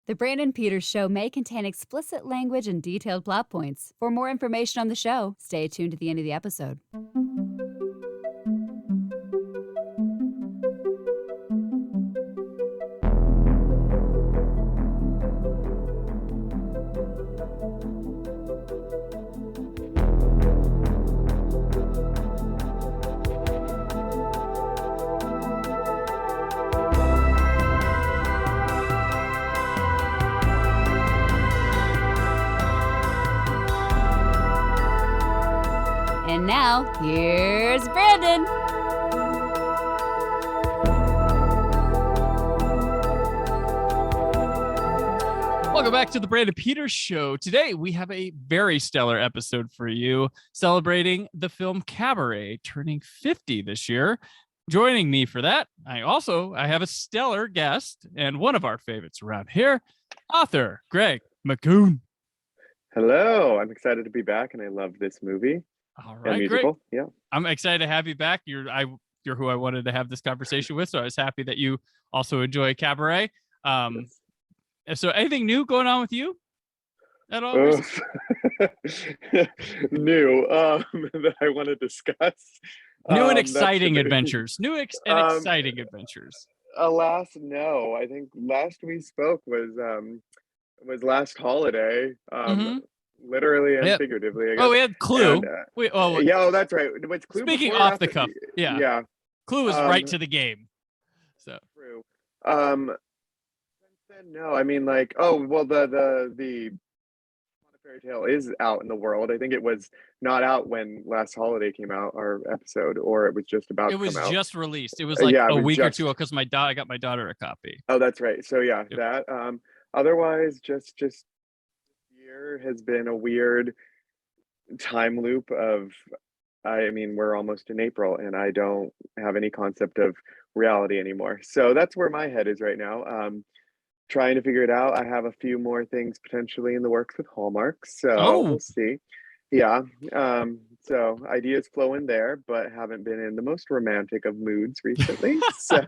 The Brandon Peters Show may contain explicit language and detailed plot points. For more information on the show, stay tuned to the end of the episode. And now, here's Brandon. Welcome back to the Brandon Peters Show. Today, we have a very stellar episode for you, celebrating the film Cabaret, turning 50 this year. Joining me for that, I have a stellar guest and one of our favorites around here, author Greg McGoon. Hello, I'm excited to be back, and I love this movie. All right, Greg. Yeah, I'm excited to have you back. You're who I wanted to have this conversation with, so I was happy that you also enjoy Cabaret. Yes. So anything new going on with you at all? New that I want to discuss. New and exciting adventures. Exciting adventures. Alas, no. I think last we spoke was last holiday. Literally and figuratively, I guess. Oh, we had Clue. And, that's right. Was Clue speaking off the cuff. Yeah. Clue was right to the game. So true. No, I mean, like, the fairy tale is out in the world. I think it was not out when last holiday came out, our episode, or it was just about. It was to come just out. released. It was like a week or two because I got my daughter a copy. Oh, that's right. So yeah, that. Otherwise, just year has been a weird time loop of. I mean, we're almost in April, and I don't have any concept of reality anymore. So that's where my head is right now. Trying to figure it out. I have a few more things potentially in the works with Hallmark, so we'll see. Yeah. So ideas flow in there, but haven't been in the most romantic of moods recently. So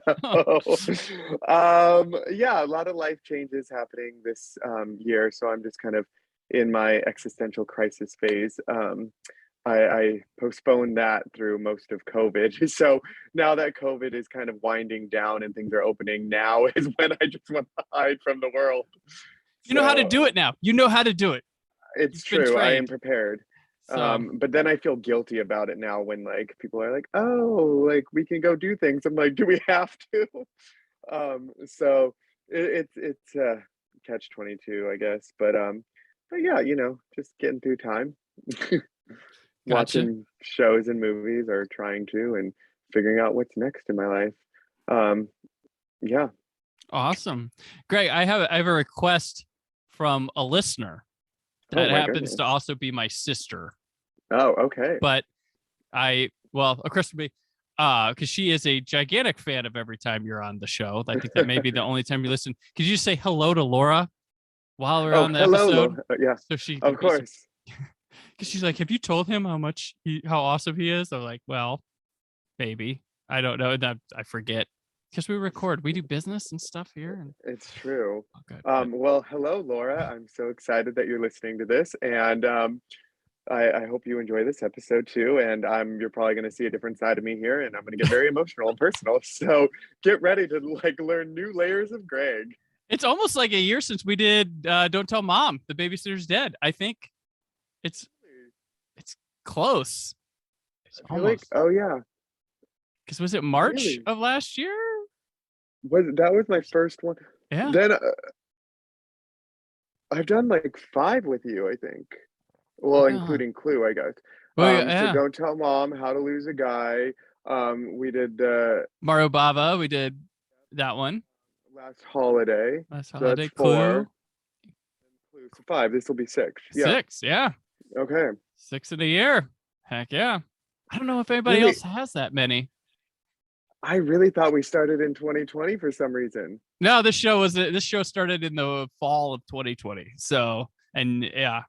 yeah, a lot of life changes happening this year. So I'm just kind of in my existential crisis phase. I postponed that through most of COVID. So now that COVID is kind of winding down and things are opening, now is when I just want to hide from the world. You know how to do it now. You know how to do it. It's true. I am prepared. But then I feel guilty about it now when like people are like, oh, like we can go do things. I'm like, do we have to? So it's catch-22, I guess. But yeah, just getting through time. Watching shows and movies or trying to and figuring out what's next in my life. Yeah. Awesome. Greg, I have a request from a listener that happens to also be my sister. Oh, okay. But a request would be because she is a gigantic fan of every time you're on the show. I think that may be the only time you listen. Could you say hello to Laura while we're on the episode? Yeah. So she of course. Because she's like, have you told him how awesome he is? I'm like, well, maybe. I don't know. I forget. Because we do business and stuff here. And... It's true. Okay. Well, hello, Laura. I'm so excited that you're listening to this. And I hope you enjoy this episode too. And you're probably going to see a different side of me here. And I'm going to get very emotional and personal. So get ready to learn new layers of Greg. It's almost like a year since we did Don't Tell Mom, The Babysitter's Dead. I think it's close. It's almost. Oh yeah. Because was it March of last year? That was my first one. Yeah. Then I've done like 5 with you, I think. Well, including Clue, I guess. So Don't Tell Mom, How to Lose a Guy. We did Mario Bava. We did that one. Last holiday. So that's Clue. 4. So 5. This will be 6. Yeah. 6. Yeah. Okay. 6 in a year. Heck yeah. I don't know if anybody else has that many. I really thought we started in 2020 for some reason. No, this show started in the fall of 2020. So, and yeah.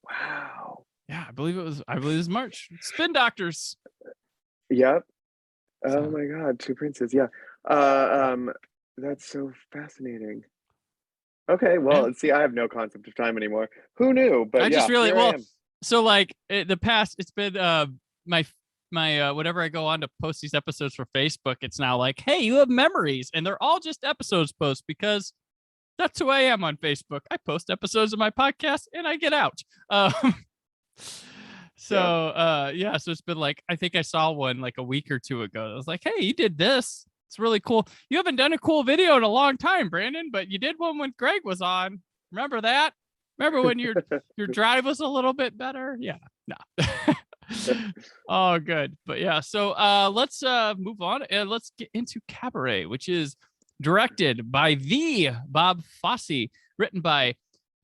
Wow. Yeah, I believe it was March. Spin Doctors. Yep. Oh my God, 2 princes. Yeah. That's so fascinating. Okay, Yeah. well, see, I have no concept of time anymore. Who knew? But I yeah, just really here I well. am. So like the past, it's been my whenever I go on to post these episodes for Facebook, it's now like, hey, you have memories, and they're all just episodes posts because that's who I am on Facebook. I post episodes of my podcast and I get out. Yeah, so it's been like, I think I saw one like a week or two ago. I was like, hey, you did this. It's really cool. You haven't done a cool video in a long time, Brandon, but you did one when Greg was on. Remember that? Remember when your drive was a little bit better? Yeah. No. Oh, good. But yeah, so let's move on and let's get into Cabaret, which is directed by the Bob Fosse, written by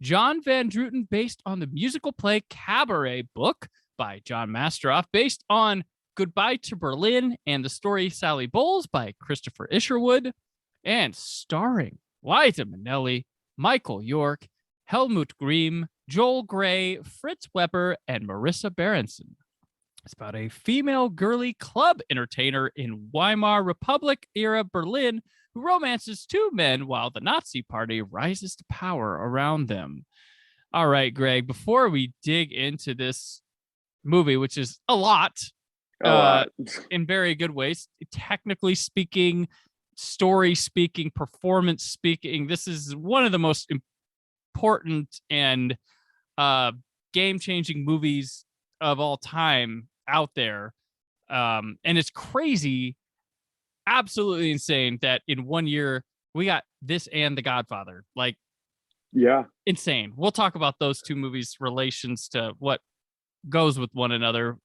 John Van Druten, based on the musical play Cabaret book by John Mastroff, based on Goodbye to Berlin and the story Sally Bowles by Christopher Isherwood, and starring Liza Minnelli, Michael York, Helmut Grimm, Joel Grey, Fritz Weber, and Marissa Berenson. It's about a female girly club entertainer in Weimar Republic era Berlin who romances two men while the Nazi party rises to power around them. All right, Greg, before we dig into this movie, which is a lot, in very good ways, technically speaking, story speaking, performance speaking, this is one of the most important and game-changing movies of all time out there. And it's crazy, absolutely insane that in 1 year we got this and The Godfather. Like, yeah, insane. We'll talk about those two movies' relations to what goes with one another.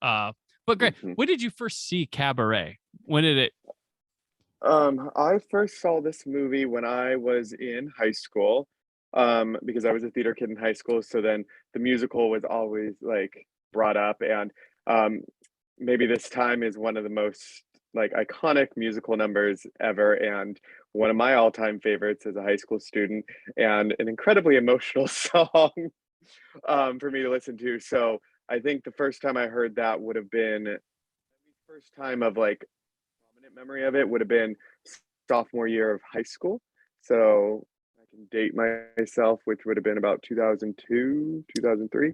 But Greg, when did you first see Cabaret? When did it? I first saw this movie when I was in high school, because I was a theater kid in high school. So then the musical was always like brought up, and maybe this time is one of the most like iconic musical numbers ever, and one of my all-time favorites as a high school student, and an incredibly emotional song for me to listen to. So I think the first time I heard that would have been first time of like prominent memory of it would have been sophomore year of high school. So I can date myself, which would have been about 2002, 2003,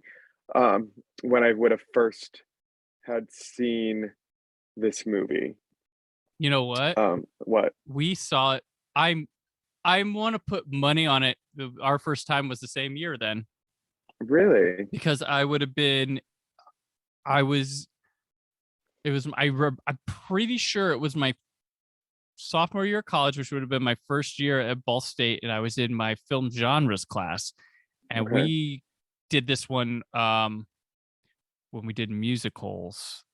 when I would have first had seen this movie. You know what? What? We saw it. I want to put money on it. Our first time was the same year then, Really? because I would have been. I was. It was. I'm pretty sure it was my sophomore year of college, which would have been my first year at Ball State, and I was in my film genres class, and Okay. we did this one when we did musicals.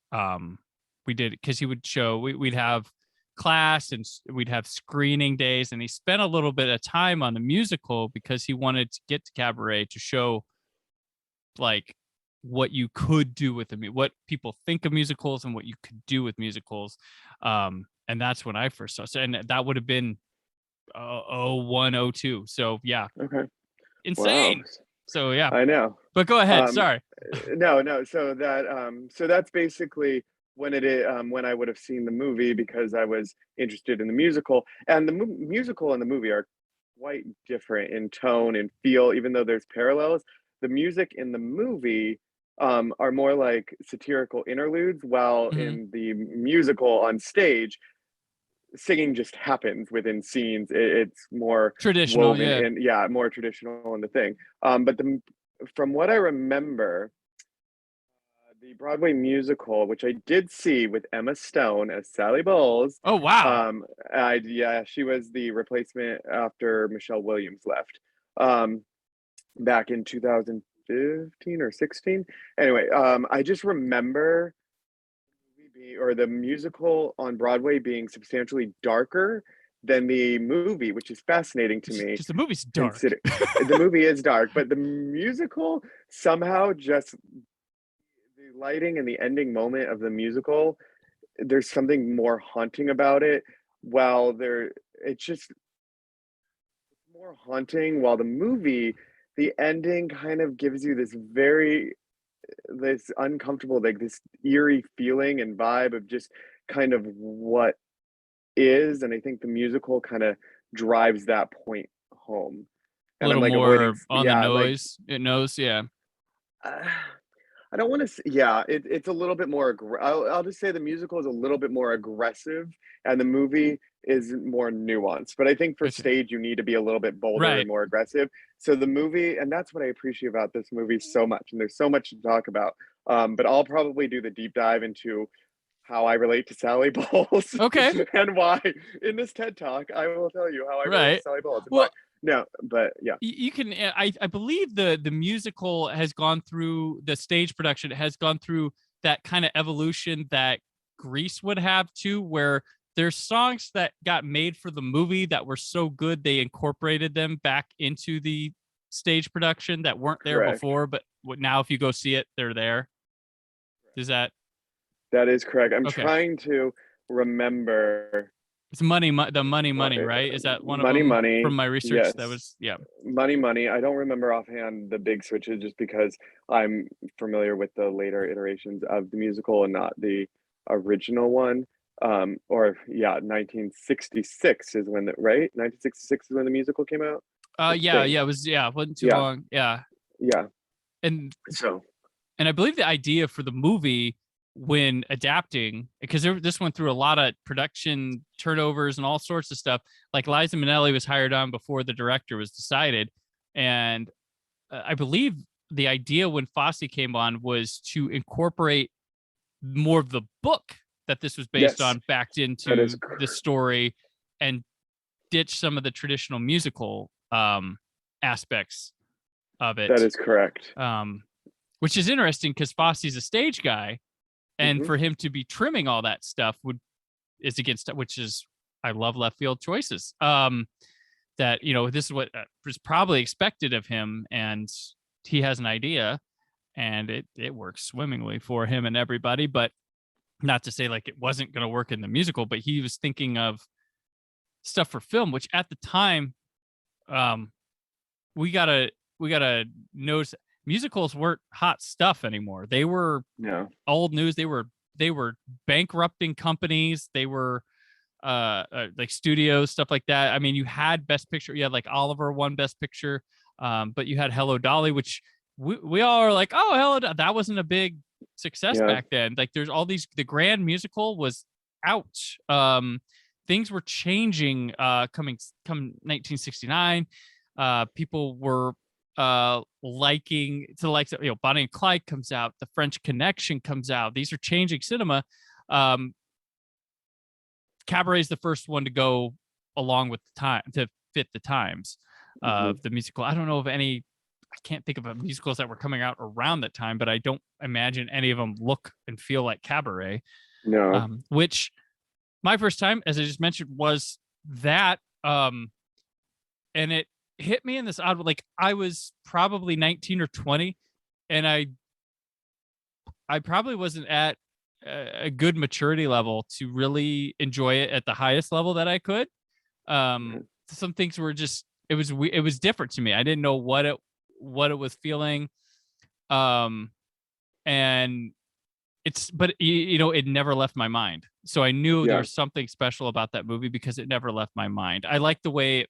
We did because he would show. We'd have class and we'd have screening days, and he spent a little bit of time on the musical because he wanted to get to Cabaret to show like what you could do with them, what people think of musicals and what you could do with musicals. And that's when I first saw it. And that would have been 0102. So yeah. Okay. Insane. Wow. So yeah. I know. But go ahead. Sorry. No. So that's basically when when I would have seen the movie, because I was interested in the musical, and the musical and the movie are quite different in tone and feel, even though there's parallels. The music in the movie are more like satirical interludes, while in the musical on stage, singing just happens within scenes. It's more Traditional, woven yeah. and more traditional in the thing. But from what I remember, the Broadway musical, which I did see with Emma Stone as Sally Bowles. Oh wow. She was the replacement after Michelle Williams left. Back in 2015 or 16. Anyway, I just remember the musical on Broadway being substantially darker than the movie, which is fascinating to me. Because the movie's dark. The movie is dark, but the musical somehow just the lighting and the ending moment of the musical, there's something more haunting about it. It's just more haunting, while the movie, the ending kind of gives you this uncomfortable, like this eerie feeling and vibe of just kind of what is. And I think the musical kind of drives that point home. A and I'm little like avoiding, more on the yeah, like noise. It knows, yeah. uh, I don't want to. Yeah, it's a little bit more. I'll just say the musical is a little bit more aggressive, and the movie is more nuanced. But I think for Gotcha. stage, you need to be a little bit bolder and Right. more aggressive. So the movie, and that's what I appreciate about this movie so much. And there's so much to talk about. But I'll probably do the deep dive into how I relate to Sally Bowles Okay. and why in this TED Talk I will tell you how I relate to Right. Sally Bowles and why. Well, No, but yeah, you can I believe the musical has gone through the stage production has gone through that kind of evolution that Grease would have too, where there's songs that got made for the movie that were so good they incorporated them back into the stage production that weren't there correct. before, but now if you go see it, they're there. Is that That is correct. I'm okay? trying to remember. It's the money, right? Is that one of Money, them from money. my research? That Yes. was, yeah. Money, money. I don't remember offhand the big switches just because I'm familiar with the later iterations of the musical and not the original one. Or yeah, 1966 is when the right? 1966 is when the musical came out, I think. Yeah, it was, yeah, it wasn't too Yeah, long. Yeah. yeah. And So, I believe the idea for the movie when adapting, because this went through a lot of production turnovers and all sorts of stuff. Like Liza Minnelli was hired on before the director was decided, and I believe the idea when Fosse came on was to incorporate more of the book that this was based yes, on backed that is into the story and ditch some of the traditional musical aspects of that it. is correct. Which is interesting because Fosse's a stage guy, and Mhm. for him to be trimming all that stuff is against, which is, I love left field choices. That, this is what was probably expected of him, and he has an idea, and it works swimmingly for him and everybody. But not to say like it wasn't going to work in the musical, but he was thinking of stuff for film, which at the time, um, we gotta notice musicals weren't hot stuff anymore. They were Yeah. old news. They were bankrupting companies. They were like studios, stuff like that. I mean, you had Best Picture. You had like Oliver won Best Picture, but you had Hello Dolly, which we all are like, oh, that wasn't a big success Yeah. back then. Like there's all these, the Grand Musical was out. Things were changing come 1969. People were liking to, like, Bonnie and Clyde comes out, The French Connection comes out. These are changing cinema. Cabaret is the first one to go along with the time to fit the times of the musical. I don't know of any. I can't think of musicals that were coming out around that time, but I don't imagine any of them look and feel like Cabaret. No. Which my first time, as I just mentioned, was that. And it hit me in this odd, like I was probably 19 or 20, and I probably wasn't at a good maturity level to really enjoy it at the highest level that I could. Some things were just, it was different to me. I didn't know what it was feeling. And but it never left my mind. So I knew there Yeah. was something special about that movie because it never left my mind. I liked the way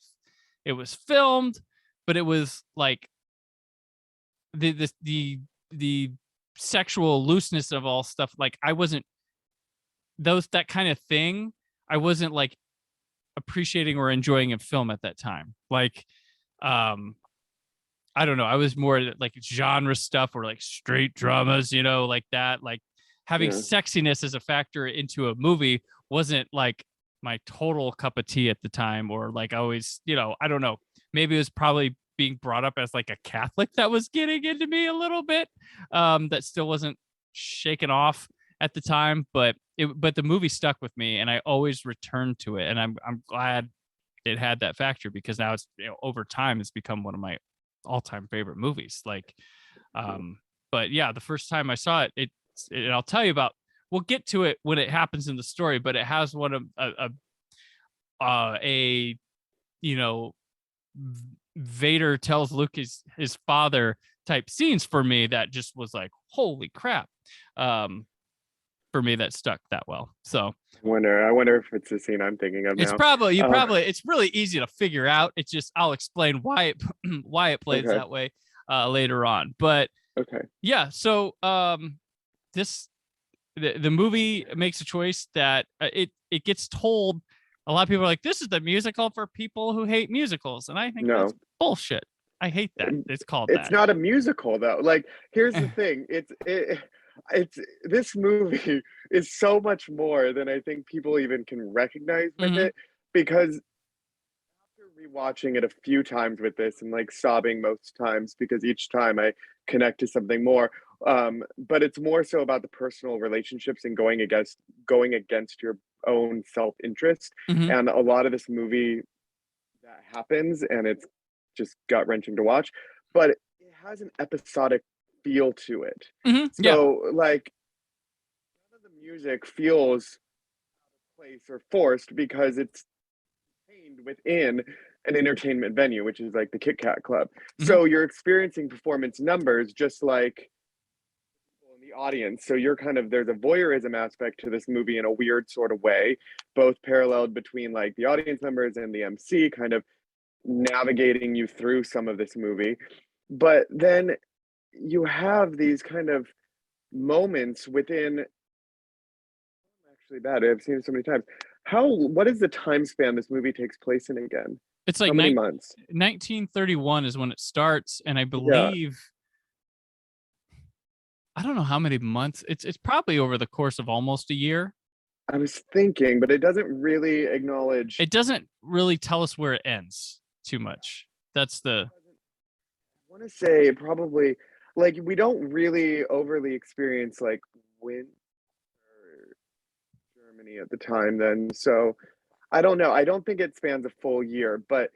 it was filmed, but it was like the sexual looseness of all stuff. Like I wasn't that kind of thing. I wasn't like appreciating or enjoying in film at that time. Like, I don't know. I was more like genre stuff or like straight dramas, like that. Like having Yeah. sexiness as a factor into a movie wasn't like my total cup of tea at the time, or like I always, I don't know. Maybe it was probably being brought up as like a Catholic that was getting into me a little bit. That still wasn't shaken off at the time, but the movie stuck with me, and I always returned to it, and I'm glad it had that factor because now it's, over time it's become one of my all-time favorite movies. Like, but yeah, the first time I saw it, and I'll tell you about. We'll get to it when it happens in the story, but it has one of a Vader tells Luke his father type scenes for me that just was like, holy crap. for me that stuck that well. So I wonder if it's the scene I'm thinking of now. it's probably it's really easy to figure out. It's just I'll explain why it plays Okay. that way later on. But Okay. yeah, so the movie makes a choice that it gets told. A lot of people are like, this is the musical for people who hate musicals, and I think that's No, bullshit. I hate that it's called it's that. not a musical though. Like, here's the thing. It's this movie is so much more than I think people even can recognize with Mhm. it, because after rewatching it a few times with this and like sobbing most times because each time I connect to something more. But it's more so about the personal relationships and going against your own self-interest. Mhm. And a lot of this movie that happens, and it's just gut-wrenching to watch, but it has an episodic feel to it. Mhm. Yeah. So like none of the music feels place or forced because it's contained within an entertainment venue, which is like the Kit Kat Club. Mhm. So you're experiencing performance numbers just like people in the audience. So you're kind of, there's a voyeurism aspect to this movie in a weird sort of way, both paralleled between like the audience members and the MC kind of navigating you through some of this movie. But then you have these kind of moments within, actually bad, I've seen it so many times. What is the time span this movie takes place in again? It's How like many months? 1931 is when it starts, and I Yeah, believe I don't know how many months. It's probably over the course of almost a year. I was thinking, but it doesn't really acknowledge. It doesn't really tell us where it ends too much. That's the I want to say probably, like, we don't really overly experience like winter Germany at the time then. So I don't know. I don't think it spans a full year, but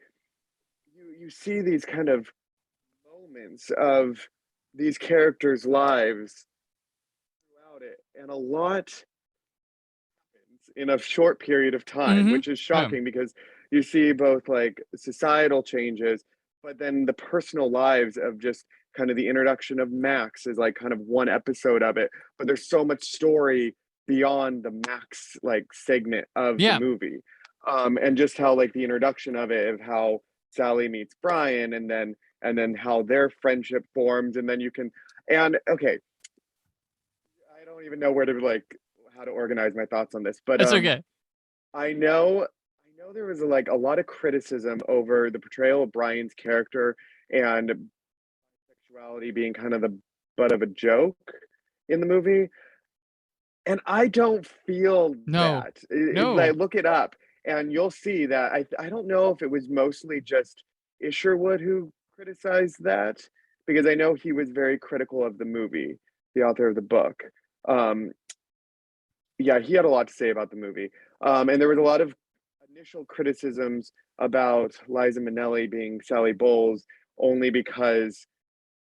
you see these kind of moments of these characters' lives throughout it, and a lot happens in a short period of time, Mhm. which is Yeah. shocking because you see both like societal changes, but then the personal lives of just kind of the introduction of Max is like kind of one episode of it, but there's so much story beyond the Max like segment of the Yeah. movie. And just how like the introduction of it, of how Sally meets Brian, and then how their friendship forms, and then you can, and okay, I don't even know where to like how to organize my thoughts on this, but It's okay. I know there was like a lot of criticism over the portrayal of Brian's character and sexuality being kind of the butt of a joke in the movie, and I don't feel No. that. No. Like, look it up, and you'll see that I don't know if it was mostly just Isherwood who criticized that, because I know he was very critical of the movie, the author of the book. Um, yeah, he had a lot to say about the movie. And there was a lot of initial criticisms about Liza Minnelli being Sally Bowles only because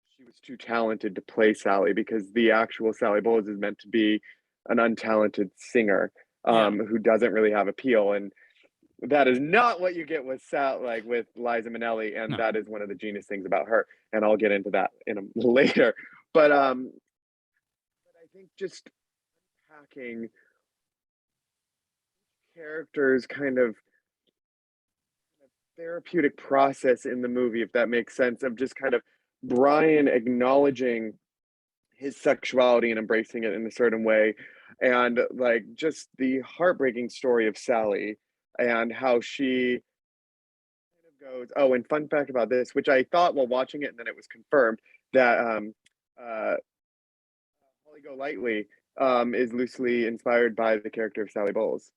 she was too talented to play Sally, because the actual Sally Bowles is meant to be an untalented singer Yeah. who doesn't really have appeal. And that is not what you get with like with Liza Minnelli, and No. that is one of the genius things about her. And I'll get into that in a later. But I think just unpacking characters kind of therapeutic process in the movie, if that makes sense, of just kind of Brian acknowledging his sexuality and embracing it in a certain way, and like just the heartbreaking story of Sally and how she kind of goes. Oh, and fun fact about this, which I thought while watching it, and then it was confirmed that uh, Holly Golightly is loosely inspired by the character of Sally Bowles.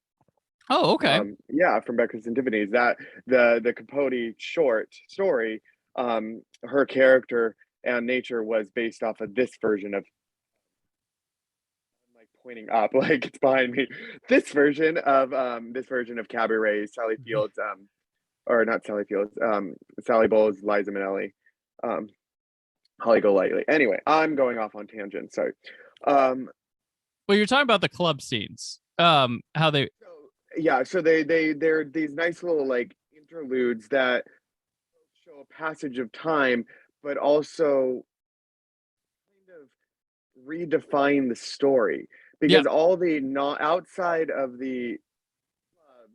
Oh, okay. Yeah, from Breakfast and Tiffany's. That the Capote short story, her character and nature was based off of this version of, I'm like pointing up, like it's behind me. This version of Cabaret, Sally Fields, or not Sally Fields, Sally Bowles, Liza Minnelli, um, Holly Golightly. Anyway, I'm going off on tangent. Sorry. Um, Well, you're talking about the club scenes. How they so, yeah, so they're these nice little like interludes that show a passage of time, but also kind of redefine the story, because all the not outside of the club,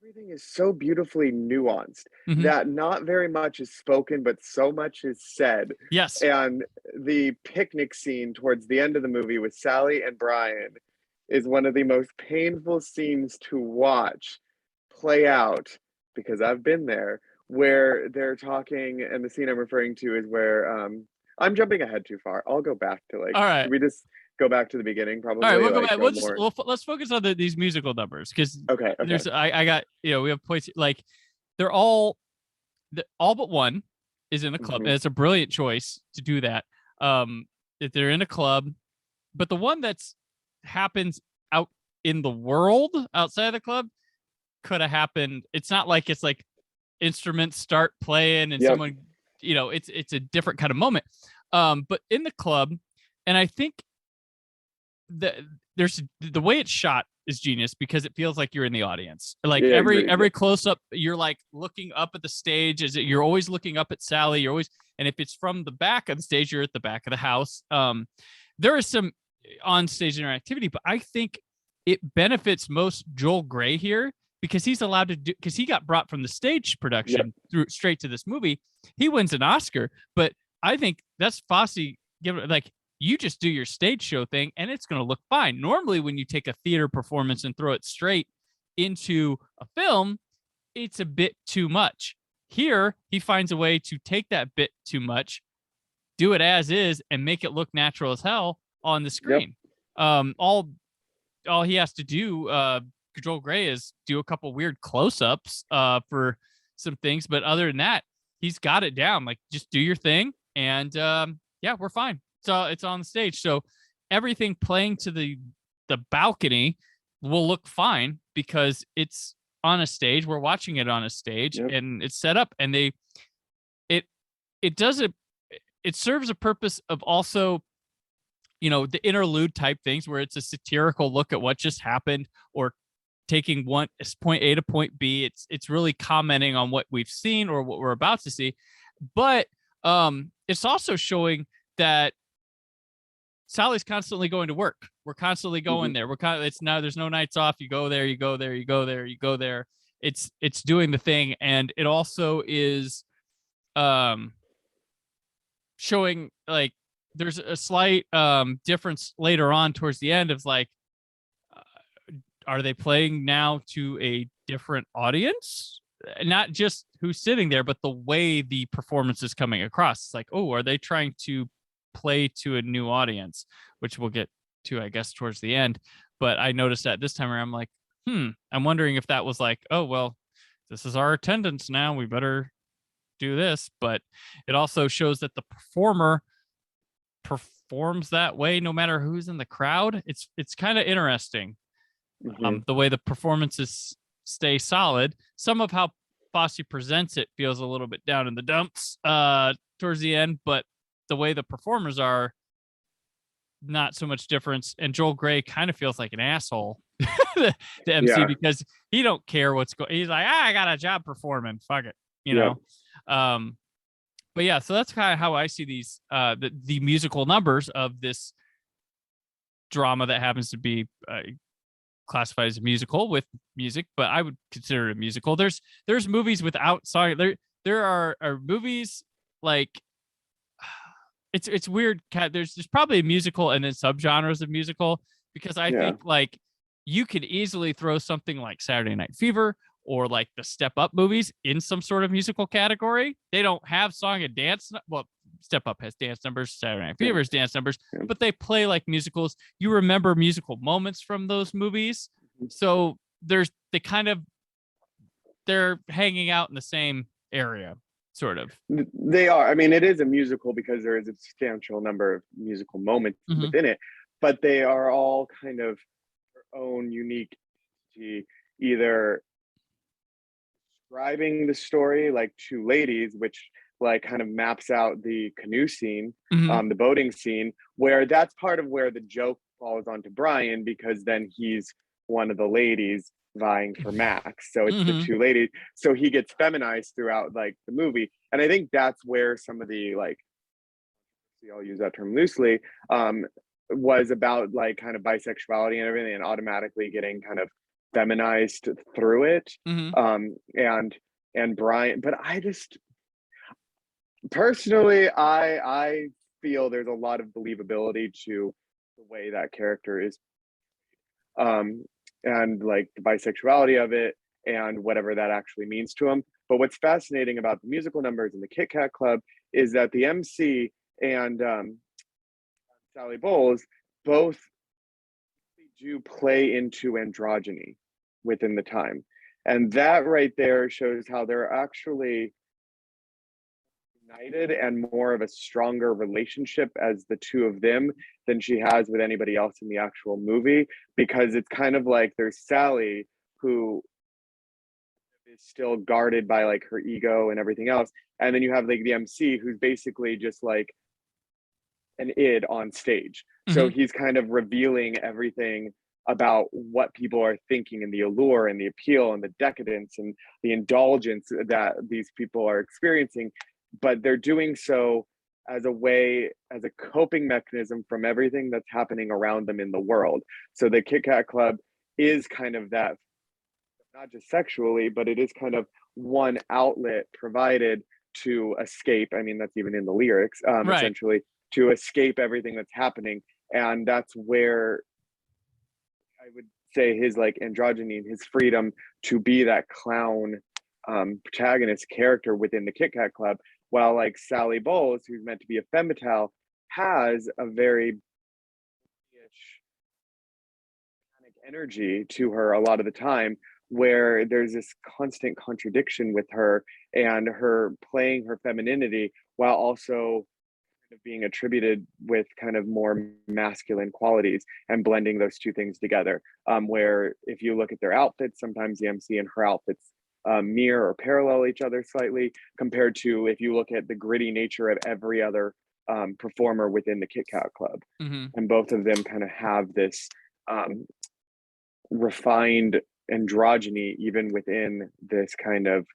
everything is so beautifully nuanced that not very much is spoken, but so much is said. Yes. And the picnic scene towards the end of the movie with Sally and Brian is one of the most painful scenes to watch play out, because I've been there, where they're talking, and the scene I'm referring to is where I'm jumping ahead too far. I'll go back to All right. should we just go back to the beginning probably? All right, we'll go back. Let's focus on these musical numbers, because okay. There's I got, we have points like they're all but one is in a club, and it's a brilliant choice to do that. If they're in a club, but the one that's happens out in the world outside of the club could have happened. It's not like it's like instruments start playing and someone, it's a different kind of moment. But in the club, and I think there's the way it's shot is genius, because it feels like you're in the audience. Like every close up, you're like looking up at the stage. You're always looking up at Sally. You're always, and if it's from the back of the stage, you're at the back of the house. There is some on stage interactivity, but I think it benefits most Joel Grey here, because he's allowed to do, because he got brought from the stage production through straight to this movie. He wins an Oscar, but I think that's Fosse you just do your stage show thing and it's going to look fine. Normally, when you take a theater performance and throw it straight into a film, it's a bit too much. Here, he finds a way to take that bit too much, do it as is, and make it look natural as hell on the screen. All he has to do, Joel Grey, is do a couple weird close-ups for some things, but other than that, he's got it down. Like, just do your thing, and we're fine. So it's on the stage. So everything playing to the balcony will look fine because it's on a stage. We're watching it on a stage and it's set up, and it serves a purpose of also, the interlude type things where it's a satirical look at what just happened, or taking point A to point B. It's really commenting on what we've seen or what we're about to see. But it's also showing that Sally's constantly going to work. We're constantly going there. It's now, there's no nights off. You go there, you go there, you go there, you go there. It's doing the thing. And it also is showing, like, there's a slight difference later on towards the end of like, are they playing now to a different audience? Not just who's sitting there, but the way the performance is coming across. It's like, oh, are they trying to play to a new audience, which we'll get to, I guess, towards the end. But I noticed that this time around, I'm like, I'm wondering if that was like, oh, well, this is our attendance now, we better do this. But it also shows that the performer performs that way no matter who's in the crowd. It's kind of interesting, the way the performances stay solid. Some of how Fosse presents it feels a little bit down in the dumps towards the end, but the way the performers are, not so much difference. And Joel Grey kind of feels like an asshole, the MC, because he don't care what's going. He's like, I got a job performing. Fuck it, know. But yeah, so that's kind of how I see these the musical numbers of this drama that happens to be classified as a musical with music, but I would consider it a musical. There's movies without song. There are movies like. It's weird. There's probably a musical and then subgenres of musical, because I think like you could easily throw something like Saturday Night Fever or like the Step Up movies in some sort of musical category. They don't have song and dance. Well, Step Up has dance numbers. Saturday Night Fever has dance numbers, but they play like musicals. You remember musical moments from those movies. So they're hanging out in the same area. Sort of. They are. I mean, it is a musical because there is a substantial number of musical moments within it, but they are all kind of their own unique entity, either describing the story like Two Ladies, which like kind of maps out the canoe scene, the boating scene, where that's part of where the joke falls onto Brian, because then he's one of the ladies vying for Max. So it's the two ladies. So he gets feminized throughout like the movie. And I think that's where some of the like, I'll use that term loosely, was about like kind of bisexuality and everything, and automatically getting kind of feminized through it. Mhm. And Brian, but I just personally, I feel there's a lot of believability to the way that character is, um, and like the bisexuality of it and whatever that actually means to him. But what's fascinating about the musical numbers in the Kit Kat Club is that the MC and Sally Bowles both do play into androgyny within the time. And that right there shows how they're actually united and more of a stronger relationship as the two of them than she has with anybody else in the actual movie, because it's kind of like there's Sally, who is still guarded by like her ego and everything else, and then you have like the MC, who's basically just like an id on stage. So Mhm. he's kind of revealing everything about what people are thinking, and the allure and the appeal and the decadence and the indulgence that these people are experiencing. But they're doing so as a way, as a coping mechanism from everything that's happening around them in the world. So the Kit Kat Club is kind of that, not just sexually, but it is kind of one outlet provided to escape. I mean, that's even in the lyrics, Right. essentially, to escape everything that's happening. And that's where I would say his like androgyny, his freedom to be that clown protagonist character within the Kit Kat Club, while like Sally Bowles, who's meant to be a femmetile, has a very energy to her a lot of the time, where there's this constant contradiction with her and her playing her femininity while also kind of being attributed with kind of more masculine qualities, and blending those two things together. Where if you look at their outfits, sometimes the MC and her outfits mirror or parallel each other slightly, compared to if you look at the gritty nature of every other performer within the Kit Kat Club. Mhm. And both of them kind of have this um, refined androgyny even within this kind of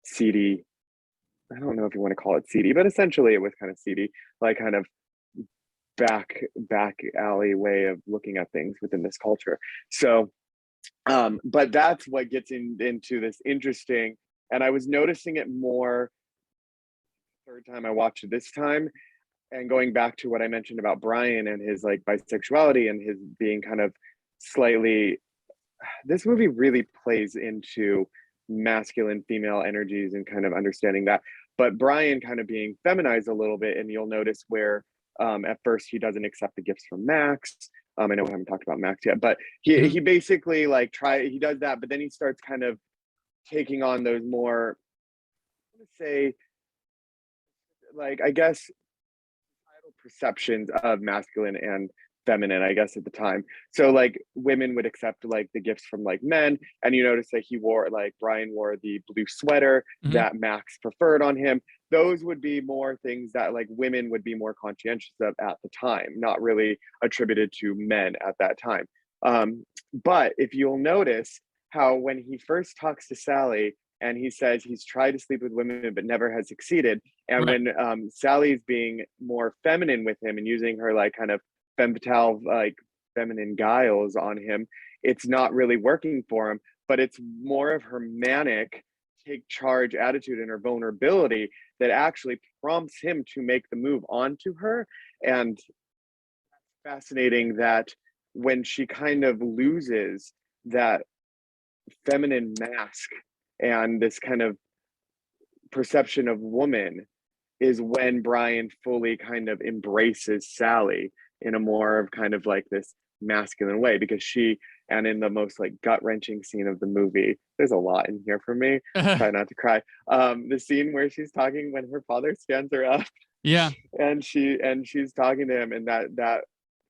seedy, I don't know if you want to call it seedy, but essentially it was kind of seedy, like kind of back alley way of looking at things within this culture. So but that's what gets into this interesting, and I was noticing it more third time I watched it this time, and going back to what I mentioned about Brian and his like bisexuality and his being kind of slightly, this movie really plays into masculine female energies and kind of understanding that, but Brian kind of being feminized a little bit. And you'll notice where at first he doesn't accept the gifts from Max. I know we haven't talked about Max yet, but Mhm. he basically like he does that, but then he starts kind of taking on those more, let's say, like, I guess perceptions of masculine and feminine, I guess, at the time. So like women would accept like the gifts from like men, and you notice that he wore, like Brian wore the blue sweater Mhm. that Max preferred on him. Those would be more things that like women would be more conscientious of at the time, not really attributed to men at that time. But if you'll notice how when he first talks to Sally and he says he's tried to sleep with women but never has succeeded, and Right. when Sally's being more feminine with him and using her like kind of femme fatale, like feminine guiles on him, it's not really working for him. But it's more of her manic, take charge attitude and her vulnerability that actually prompts him to make the move onto her. And fascinating that when she kind of loses that feminine mask and this kind of perception of woman, is when Brian fully kind of embraces Sally in a more of kind of like this masculine way, because she, and in the most like gut-wrenching scene of the movie, there's a lot in here for me, try not to cry, the scene where she's talking when her father stands her up Yeah. and she's talking to him, and that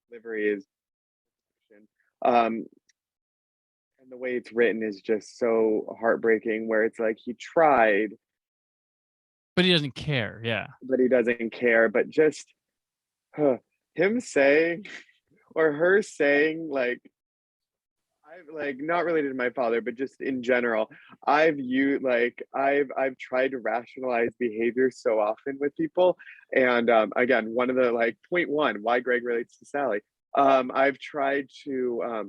delivery is, um and the way it's written is just so heartbreaking, where it's like he tried But he doesn't care. Yeah. but he doesn't care. But just huh, him saying or her saying like, I've like not related to my father, but just in general, I've tried to rationalize behavior so often with people. And again, one of the like point one, why Greg relates to Sally. I've tried to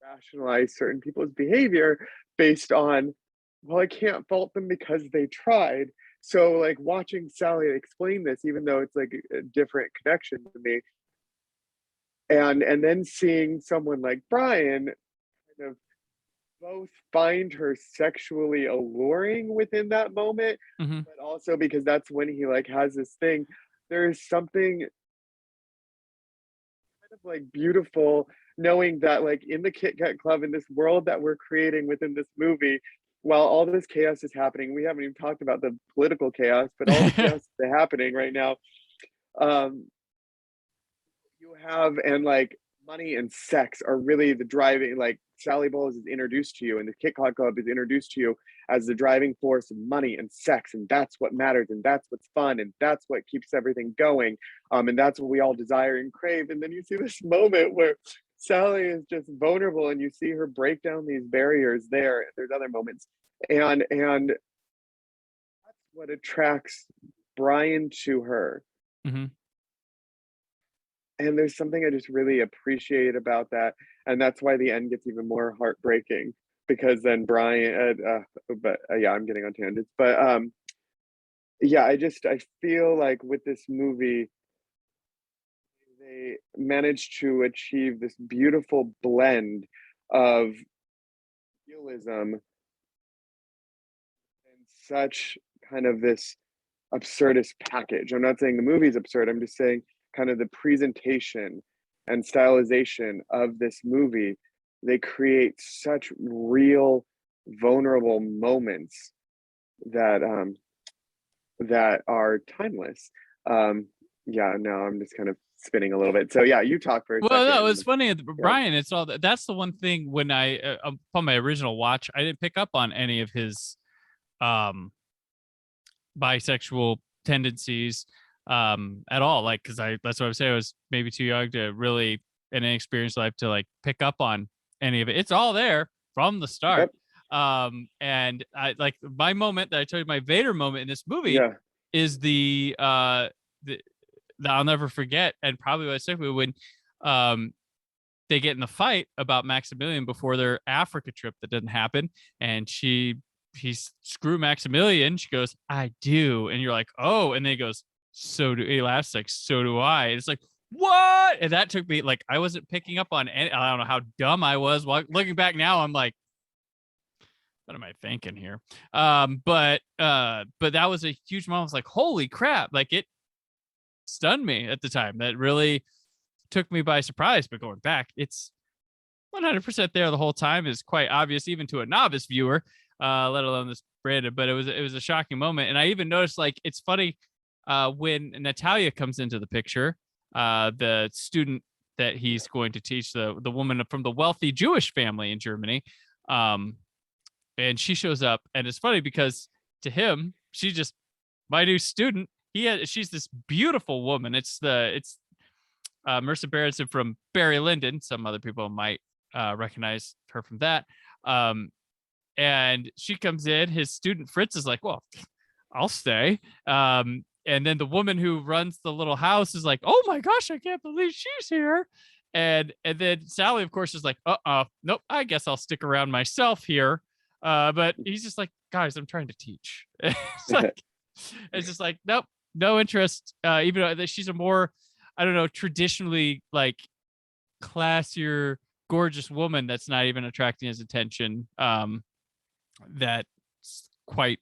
rationalize certain people's behavior based on, well, I can't fault them because they tried. So like watching Sally explain this, even though it's like a different connection to me, and then seeing someone like Brian kind of both find her sexually alluring within that moment, Mm-hmm. but also because that's when he like has this thing. There is something kind of like beautiful knowing that like in the Kit Kat Club, in this world that we're creating within this movie, while all this chaos is happening, we haven't even talked about the political chaos, but all the chaos that's happening right now. Um, you have and like money and sex are really the driving, like Sally Bowles is introduced to you and the Kit Kat Club is introduced to you as the driving force of money and sex, and that's what matters, and that's what's fun, and that's what keeps everything going, and that's what we all desire and crave. And then you see this moment where Sally is just vulnerable and you see her break down these barriers there. There's other moments, and that's what attracts Brian to her. Mm-hmm. And there's something I just really appreciate about that, and that's why the end gets even more heartbreaking, because then Brian, but yeah, I'm getting on tangents, but yeah, I feel like with this movie, they managed to achieve this beautiful blend of realism and such kind of this absurdist package. I'm not saying the movie's absurd. I'm just saying kind of the presentation and stylization of this movie. They create such real, vulnerable moments that that are timeless. Yeah, now I'm just kind of spinning a little bit. So yeah, you talk for a Well, second. no, it's funny, Yeah. Brian. It's all that's the one thing when I upon my original watch, I didn't pick up on any of his um bisexual tendencies at all, like because I that's what I was saying, I was maybe too young to really in an experienced life to like pick up on any of it. It's all there from the start. Yep. And I like my moment that I told you, my Vader moment in this movie Yeah. is the that I'll never forget, and probably what I said when um they get in the fight about Maximilian before their Africa trip that didn't happen, and he's screw Maximilian. She goes, "I do," and you're like, "Oh," and then he goes, "So do." He laughs like, "So do I." And it's like, what? And that took me like I wasn't picking up on any. I don't know how dumb I was. Well, looking back now, I'm like, what am I thinking here? But that was a huge moment. I was like, holy crap! Like it stunned me at the time. That really took me by surprise. But going back, it's 100% there the whole time, is quite obvious even to a novice viewer, let alone this Brandon. But it was a shocking moment, and I even noticed like it's funny when Natalia comes into the picture, the student that he's going to teach, the woman from the wealthy Jewish family in Germany, and she shows up, and it's funny because to him she's just my new student. She's this beautiful woman. It's Marissa Berenson from Barry Lyndon. Some other people might recognize her from that. And she comes in. His student Fritz is like, "Well, I'll stay." And then the woman who runs the little house is like, "Oh my gosh, I can't believe she's here." And then Sally, of course, is like, nope, I guess I'll stick around myself here." But he's just like, "Guys, I'm trying to teach." It's just like, nope, no interest. Even though she's a more, I don't know, traditionally like classier, gorgeous woman that's not even attracting his attention. That's quite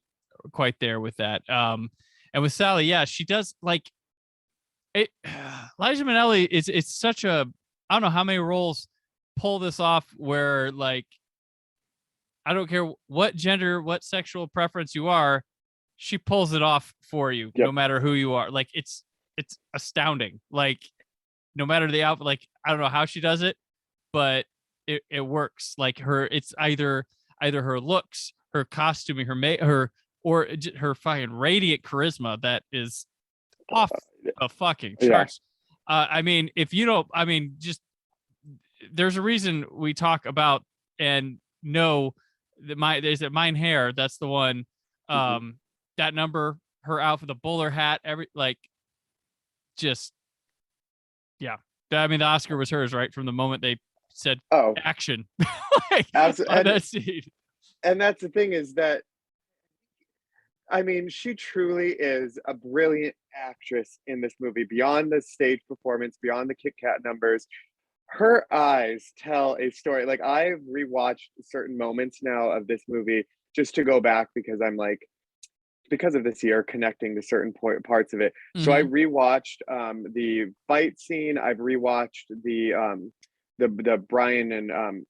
there with that. And with Sally, yeah, she does like it. Liza Minnelli is it's such a, I don't know how many roles pull this off where like I don't care what gender, what sexual preference you are, she pulls it off for you, Yep. no matter who you are. Like it's astounding. Like no matter the outfit, like I don't know how she does it, but it works. Like it's either her looks, her costuming, or her fucking radiant charisma that is off the fucking charts. Yeah. I mean, if you don't, I mean, just there's a reason we talk about and know that there's a Mine Hair. That's the one. That number, her outfit, the bowler hat, every like, just yeah, I mean, the Oscar was hers, right? From the moment they said Oh, action, like, absolutely. on that scene. And that's the thing is that, I mean, she truly is a brilliant actress in this movie. Beyond the stage performance, beyond the Kit Kat numbers, her eyes tell a story. Like, I've rewatched certain moments now of this movie just to go back because I'm like, because of this year connecting to certain parts of it. So I Mhm. rewatched the fight scene. I've rewatched the Brian and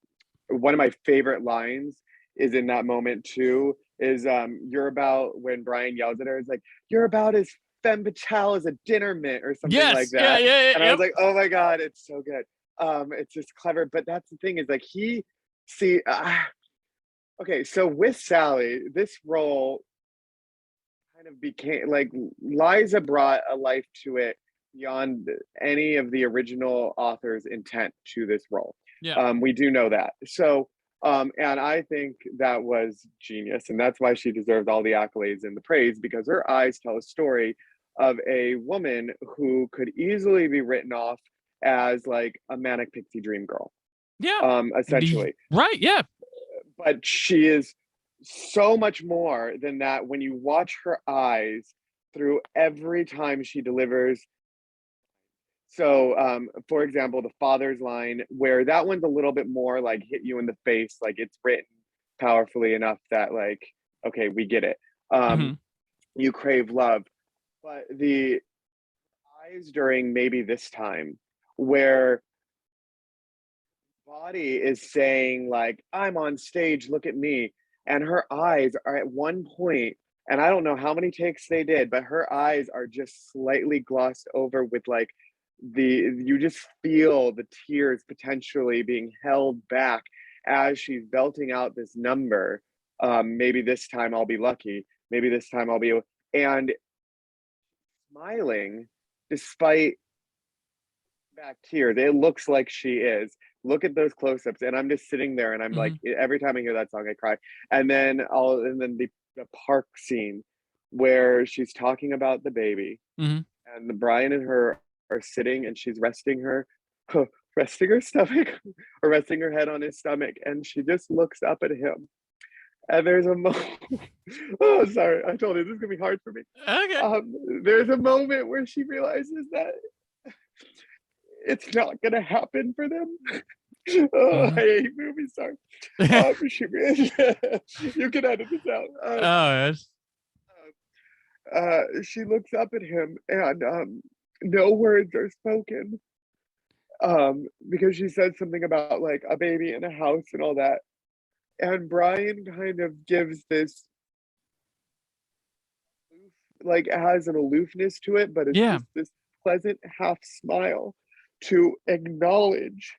one of my favorite lines is in that moment too. Is you're about when Brian yells at her, it's like, you're about as femme fatale as a dinner mitt or something like Yes. Yeah. that. Yeah. And I was Yep. like, oh my God, it's so good. It's just clever. But that's the thing is like see okay, so with Sally, this role kind of became like Liza brought a life to it beyond any of the original author's intent to this role. Yeah. We do know that. So, and I think that was genius, and that's why she deserved all the accolades and the praise because her eyes tell a story of a woman who could easily be written off as like a manic pixie dream girl, Yeah. essentially. Right. Yeah. But she is so much more than that when you watch her eyes through every time she delivers. So, for example, the father's line, where that one's a little bit more like hit you in the face, like it's written powerfully enough that, like, okay, we get it. Hmm. You crave love. But the eyes during maybe this time, where body is saying like, I'm on stage, look at me, and her eyes are at one point, and I don't know how many takes they did, but her eyes are just slightly glossed over with like the you just feel the tears potentially being held back as she's belting out this number. Maybe this time I'll be lucky, maybe this time I'll be, and smiling despite back tears. It looks like she is. Look at those close-ups, and I'm just sitting there, and I'm like, Hmm. every time I hear that song, I cry. And then the park scene where she's talking about the baby, Hmm. and the Brian and her are sitting, and she's resting her, resting her stomach, or resting her head on his stomach, and she just looks up at him. And there's a moment. Oh, sorry, I told you this is gonna be hard for me. Okay. There's a moment where she realizes that it's not gonna happen for them. Oh, I Hmm. hate movies. Sorry. You can edit this out. Oh, yes. She looks up at him, and no words are spoken. Because she said something about like a baby in a house and all that. And Brian kind of gives this like has an aloofness to it, but it's Yeah. just this pleasant half smile to acknowledge,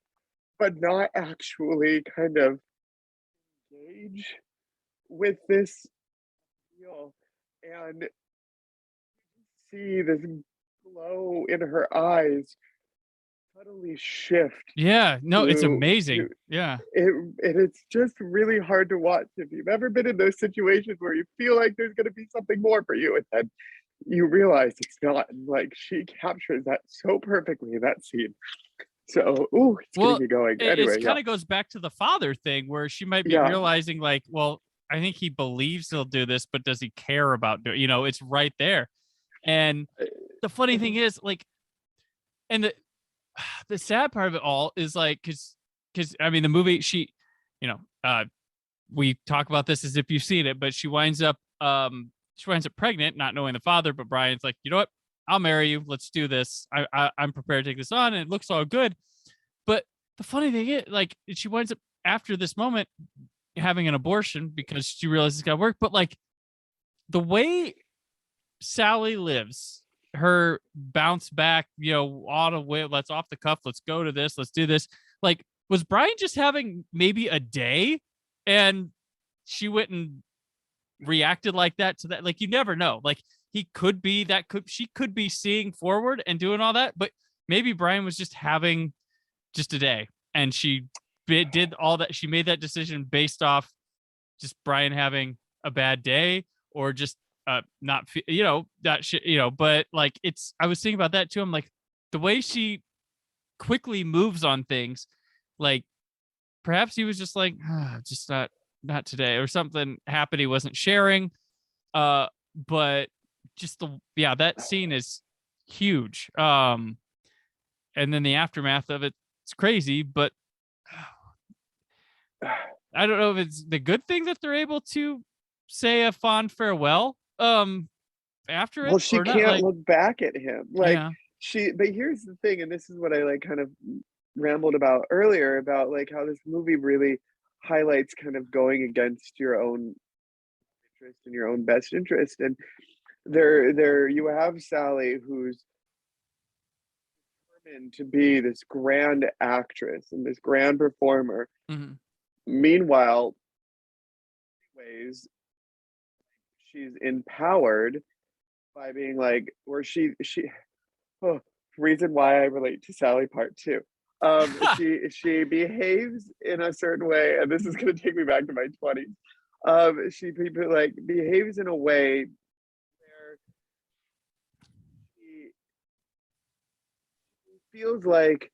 but not actually kind of engage with this deal and see this glow in her eyes suddenly shift Yeah. No, it's to amazing. Yeah. it's just really hard to watch if you've ever been in those situations where you feel like there's going to be something more for you and then you realize it's not, and like she captures that so perfectly in that scene. So ooh, it's getting Well, me going. it Anyway, yeah. kind of goes back to the father thing where she might be Yeah. realizing, like, well, I think he believes he'll do this, but does he care about doing? It's right there. And the funny thing is, like, and the sad part of it all is like, because I mean, the movie, you know, uh, we talk about this as if you've seen it, but she winds up pregnant, not knowing the father. But Brian's like, you know what? I'll marry you. Let's do this. I'm prepared to take this on, and it looks all good. But the funny thing is, like, she winds up after this moment having an abortion because she realizes it's gotta work. But like the way Sally lives, her bounce back, auto whip, let's off the cuff, let's go to this, let's do this. Like, was Brian just having maybe a day and she went and reacted like that to that? Like, you never know. Like, she could be seeing forward and doing all that, but maybe Brian was just having just a day and she did all that. She made that decision based off just Brian having a bad day or just not that shit, but like I was thinking about that too. I'm like, the way she quickly moves on things. Like perhaps he was just like, just not today, or something happened he wasn't sharing. But just that scene is huge. And then the aftermath of it's crazy, but I don't know if it's the good thing that they're able to say a fond farewell after Well, it she or not. can't Like, look back at him. Like yeah. but here's the thing, and this is what I like kind of rambled about earlier about like how this movie really highlights kind of going against your own interest and your own best interest. And there you have Sally, who's determined to be this grand actress and this grand performer. Mm-hmm. Meanwhile, ways she's empowered by being like, where she oh, reason why I relate to Sally part two. She behaves in a certain way, and this is gonna take me back to my 20s. She like behaves in a way where she feels like,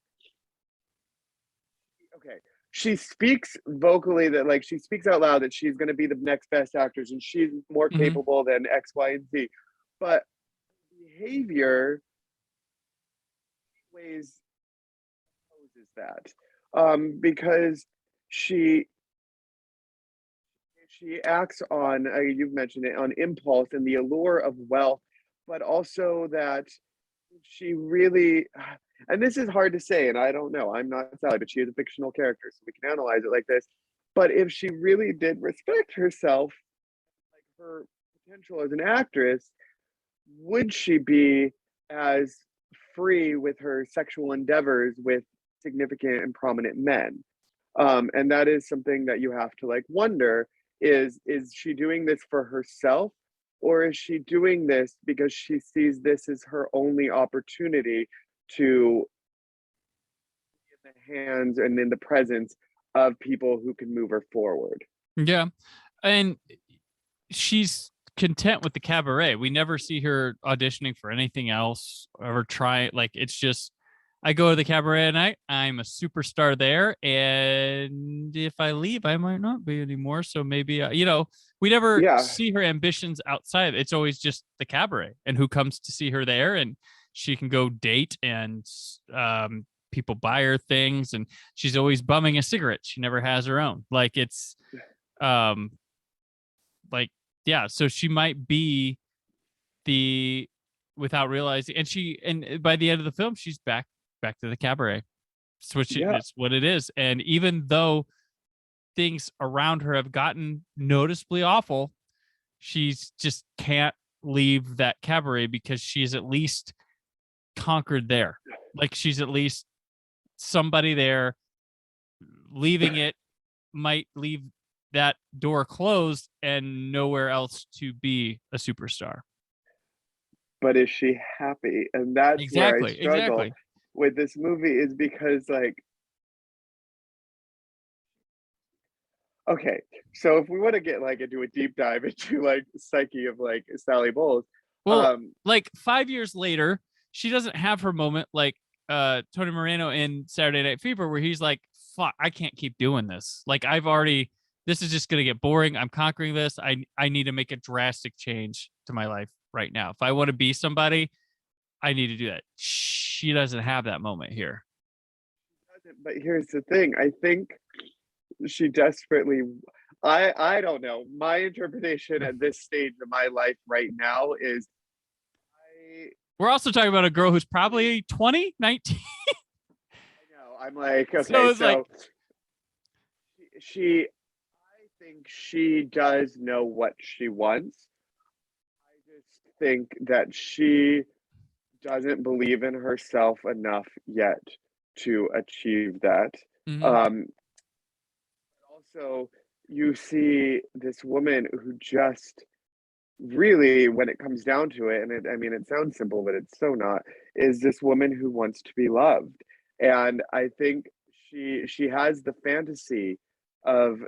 okay, she speaks vocally that like she speaks out loud that she's gonna be the next best actress and she's more Mm-hmm. capable than X, Y, and Z. But behavior ways opposes that. Because she acts on, you've mentioned it, on impulse and the allure of wealth, but also that she really, and this is hard to say, and I don't know, I'm not Sally, but she is a fictional character, so we can analyze it like this. But if she really did respect herself, like her potential as an actress, would she be as free with her sexual endeavors with significant and prominent men? And that is something that you have to like wonder, is she doing this for herself, or is she doing this because she sees this as her only opportunity to be in the hands and in the presence of people who can move her forward? Yeah. And she's content with the Cabaret. We never see her auditioning for anything else or try. Like, it's just, I go to the Cabaret at night, I'm a superstar there, and if I leave, I might not be anymore. So maybe, we never Yeah, see her ambitions outside. It's always just the Cabaret and who comes to see her there, and she can go date, and people buy her things, and she's always bumming a cigarette. She never has her own. Like, it's um like, yeah, so she might be the, without realizing, and by the end of the film, she's back to the Cabaret. yeah. It's what it is. And even though things around her have gotten noticeably awful, she's just can't leave that Cabaret because she's at least conquered there. Like, she's at least somebody there. Leaving it might leave that door closed and nowhere else to be a superstar. But is she happy? And that's where I struggle Exactly. with this movie, is because like, okay, so if we want to get like into a deep dive into like the psyche of like Sally Bowles, Well, um, like 5 years later, she doesn't have her moment like Tony Moreno in Saturday Night Fever, where he's like, fuck, I can't keep doing this. Like, this is just gonna get boring. I'm conquering this. I need to make a drastic change to my life right now. If I want to be somebody, I need to do that. She doesn't have that moment here. but here's the thing. I think she desperately, I don't know. My interpretation at this stage of my life right now is We're also talking about a girl who's probably 20, 19. I know. I'm like, So okay, it's like, so I think she does know what she wants. I just think that she doesn't believe in herself enough yet to achieve that. mhm. Um, Also, you see this woman who just really, when it comes down to it, and I mean, it sounds simple, but it's so not, is this woman who wants to be loved. And I think she has the fantasy of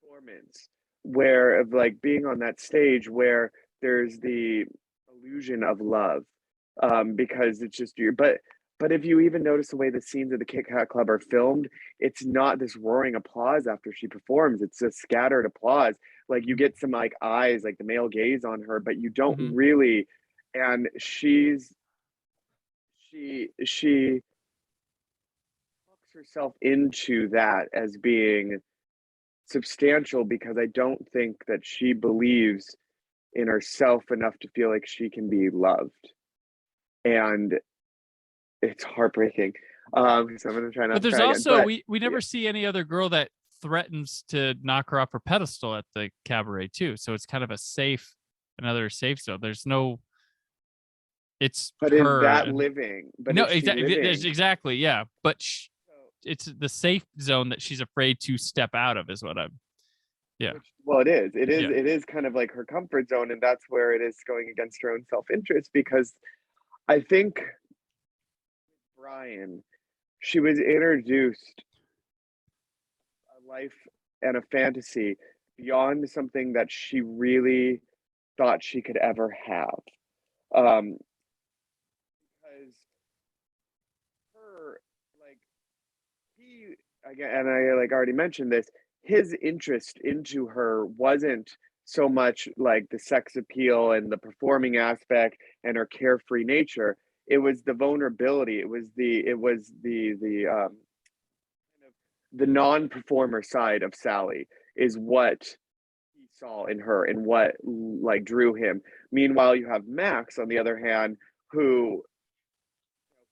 performance, where of like being on that stage where there's the illusion of love, because it's just you. But But if you even notice the way the scenes of the Kit Kat Club are filmed, it's not this roaring applause after she performs. It's a scattered applause. Like you get some like eyes, like the male gaze on her, but you don't Mhm. really. And she talks herself into that as being substantial because I don't think that she believes in herself enough to feel like she can be loved. And it's heartbreaking. So I'm gonna try not But to there's cry again. also But we yeah, never see any other girl that threatens to knock her off her pedestal at the cabaret too. So it's kind of another safe zone. There's no, it's but is her that and living? But no, is she exactly, there's living? exactly, yeah. But So, it's the safe zone that she's afraid to step out of is what I'm, yeah, which well, it is. It is. yeah. It is kind of like her comfort zone, and that's where it is going against her own self-interest. Because I think Brian, she was introduced a life and a fantasy beyond something that she really thought she could ever have. Because her, like, he again, and I like already mentioned this, his interest into her wasn't so much like the sex appeal and the performing aspect and her carefree nature. It was the vulnerability. It was the non-performer side of Sally is what he saw in her and what like drew him. Meanwhile, you have Max on the other hand, who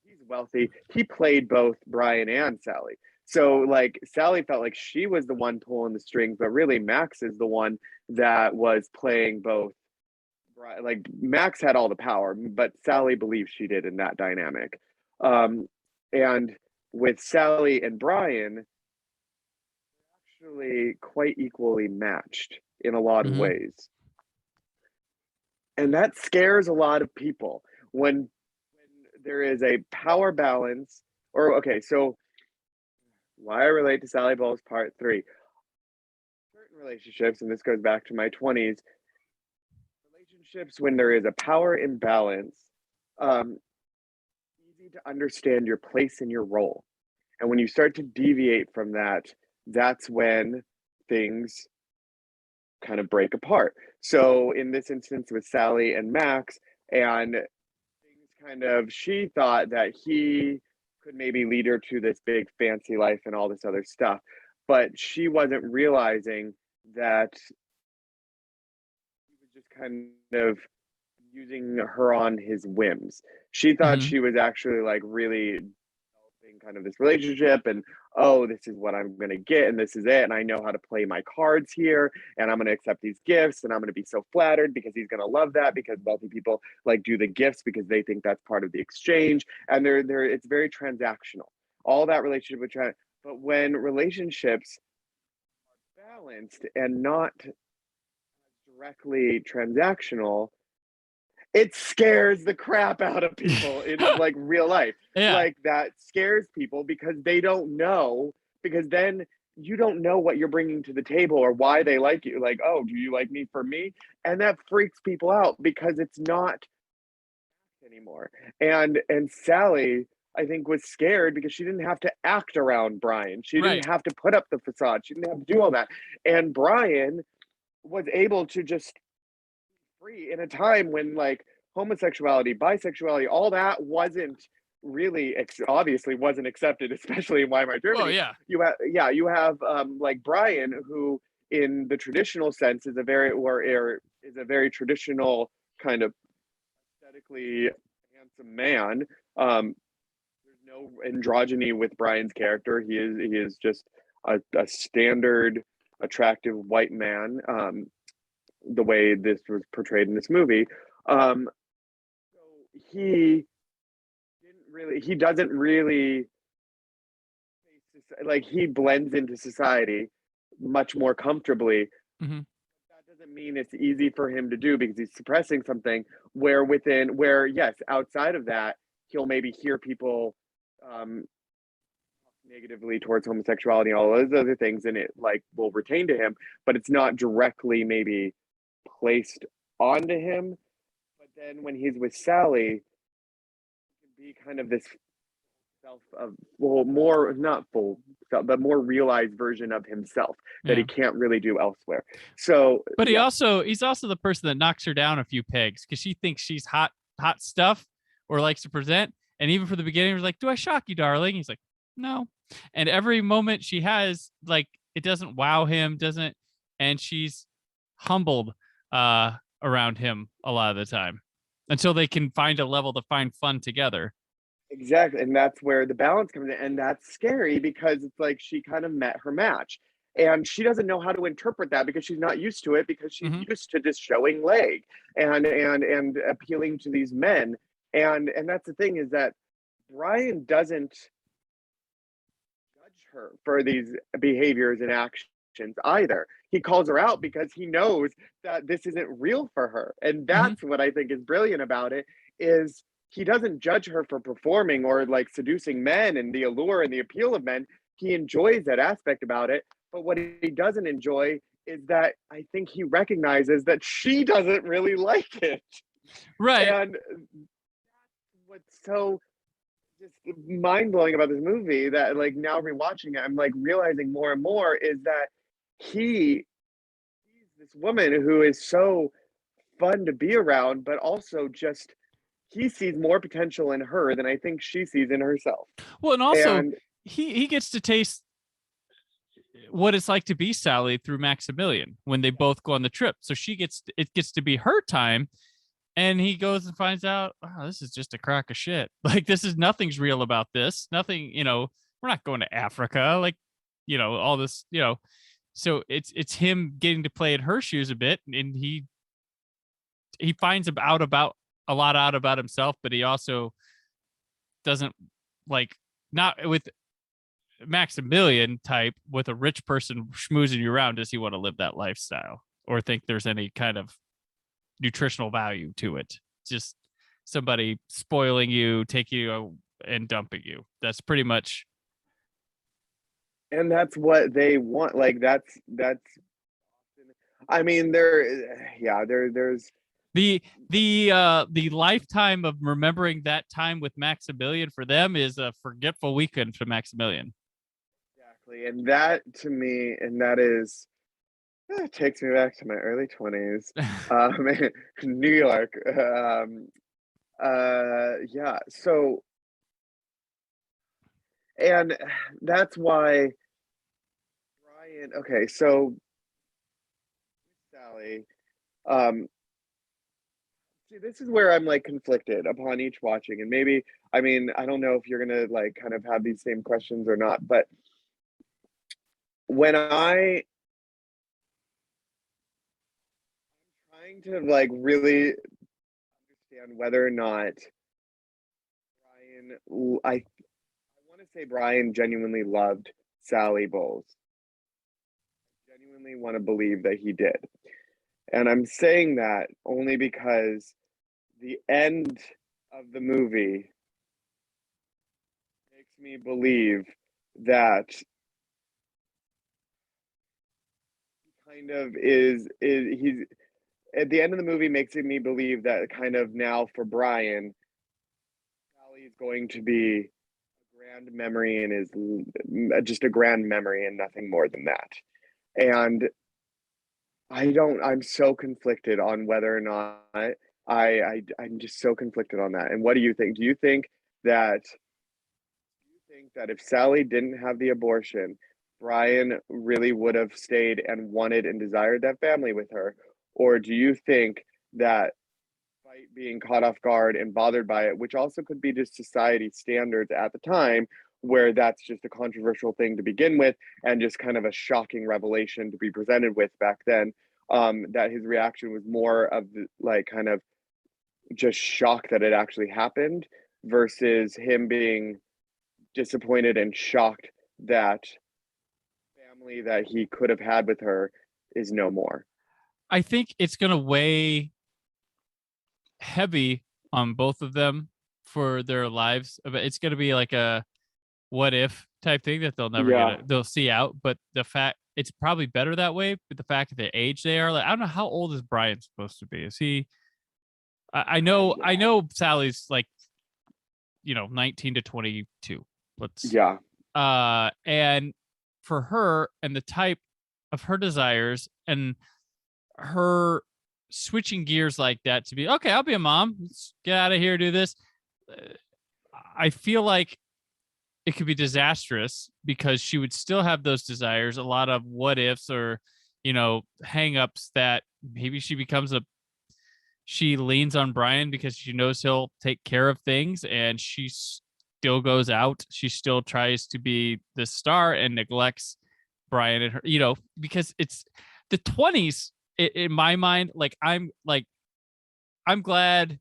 he's wealthy. He played both Brian and Sally. So like Sally felt like she was the one pulling the strings, but really Max is the one that was playing both. Like Max had all the power, but Sally believes she did in that dynamic. Um, and with Sally and Brian, actually quite equally matched in a lot of Hmm. ways. And that scares a lot of people when there is a power balance. Or okay, so why I relate to Sally Bowles part three. Certain relationships, and this goes back to my 20s, relationships when there is a power imbalance, um, easy to understand your place and your role. And when you start to deviate from that, that's when things kind of break apart. So in this instance with Sally and Max, and things kind of, she thought that he could maybe lead her to this big fancy life and all this other stuff, but she wasn't realizing that he was just kind of using her on his whims. She thought Hmm. she was actually like really developing kind of this relationship and oh, this is what I'm going to get and this is it and I know how to play my cards here and I'm going to accept these gifts and I'm going to be so flattered because he's going to love that because wealthy people like do the gifts because they think that's part of the exchange and they're it's very transactional. All that relationship with but when relationships are balanced and not directly transactional, it scares the crap out of people in like real life. Yeah, Like that scares people because they don't know, because then you don't know what you're bringing to the table or why they like you. Like, oh, do you like me for me? And that freaks people out because it's not anymore. And Sally, I think, was scared because she didn't have to act around Brian. She didn't right. have to put up the facade. She didn't have to do all that. And Brian was able to just free in a time when like homosexuality, bisexuality, all that wasn't really obviously wasn't accepted, especially in Weimar Oh Germany. yeah. You have like Brian, who in the traditional sense is a very or is a very traditional kind of aesthetically handsome man. There's no androgyny with Brian's character. He is just a standard attractive white man. The way this was portrayed in this movie. So he doesn't really like he blends into society much more comfortably. Hmm. That doesn't mean it's easy for him to do because he's suppressing something where yes, outside of that, he'll maybe hear people um negatively towards homosexuality and all those other things and it like will retain to him, but it's not directly maybe placed onto him. But then when he's with Sally, it can be kind of this more not full, but more realized version of himself that he can't really do elsewhere. So, but he's also the person that knocks her down a few pegs because she thinks she's hot stuff or likes to present. And even from the beginning, was like, "Do I shock you, darling?" He's like, "No." And every moment she has, like, it doesn't wow him, and she's humbled around him a lot of the time until they can find a level to find fun together. Exactly. And that's where the balance comes in. And that's scary because it's like she kind of met her match. And she doesn't know how to interpret that because she's not used to it, because she's used to just showing leg and appealing to these men. And that's the thing, is that Brian doesn't judge her for these behaviors and actions either. He calls her out because he knows that this isn't real for her. And that's what I think is brilliant about it, is he doesn't judge her for performing or like seducing men and the allure and the appeal of men. He enjoys that aspect about it. But what he doesn't enjoy is that I think he recognizes that she doesn't really like it. Right. And what's so just mind-blowing about this movie, that like now rewatching it, I'm like realizing more and more, is that he's this woman who is so fun to be around, but also just he sees more potential in her than I think she sees in herself. Well, and also he gets to taste what it's like to be Sally through Maximilian when they both go on the trip. So it gets to be her time, and he goes and finds out, oh, this is just a crock of shit. Like, nothing's real about this. Nothing, we're not going to Africa. Like, all this, so it's him getting to play in her shoes a bit, and he finds out about himself, but he also doesn't, like, not with Maximilian type, with a rich person schmoozing you around, does he want to live that lifestyle or think there's any kind of nutritional value to it. Just somebody spoiling you, taking you and dumping you. That's pretty much. And that's what they want. Like that's I mean, there's the lifetime of remembering that time with Maximilian for them is a forgetful weekend for Maximilian. Exactly. And that, to me, and that is, it takes me back to my early 20s, New York. Yeah. So, and that's why Brian. Okay, so Sally. See, this is where I'm like conflicted upon each watching, and maybe, I mean, I don't know if you're gonna like kind of have these same questions or not, but when I'm trying to like really understand whether or not I want to say Brian genuinely loved Sally Bowles. I genuinely want to believe that he did. And I'm saying that only because the end of the movie makes me believe that kind of is he's at the end of the movie makes me believe that kind of now for Brian, Sally is going to be a grand memory and is just a grand memory and nothing more than that. And I'm so conflicted on whether or not I'm just so conflicted on that. And what do you think? Do you think that if Sally didn't have the abortion, Brian really would have stayed and wanted and desired that family with her? Or do you think that, despite being caught off guard and bothered by it, which also could be just society standards at the time, where that's just a controversial thing to begin with and just kind of a shocking revelation to be presented with back then, that his reaction was more of the, like, kind of just shock that it actually happened versus him being disappointed and shocked that family that he could have had with her is no more? I think it's going to weigh heavy on both of them for their lives. It's going to be like a what if type thing that they'll never they'll see out. But the fact it's probably better that way. But the fact that the age they are, like, I don't know, how old is Brian supposed to be? Is he? I know Sally's like, 19 to 22. Yeah. And for her and the type of her desires and her switching gears like that to be, okay, I'll be a mom. Let's get out of here, do this. I feel like it could be disastrous because she would still have those desires, a lot of what ifs or, hang-ups that maybe she leans on Brian because she knows he'll take care of things, and she still goes out. She still tries to be the star and neglects Brian and her, because it's the 20s in my mind. I'm glad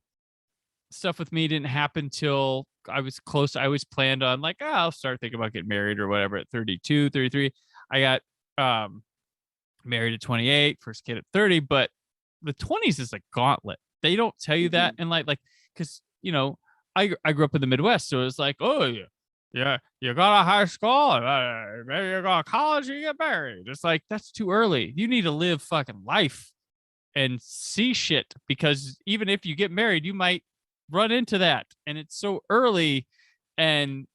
stuff with me didn't happen till I was close. I always planned on I'll start thinking about getting married or whatever at 32, 33. I got married at 28, first kid at 30, but the 20s is a gauntlet. They don't tell you that in because I grew up in the Midwest, so it's like, oh yeah, you go to high school, maybe you go to college, you get married. It's like, that's too early. You need to live fucking life and see shit, because even if you get married, you might run into that, and it's so early, and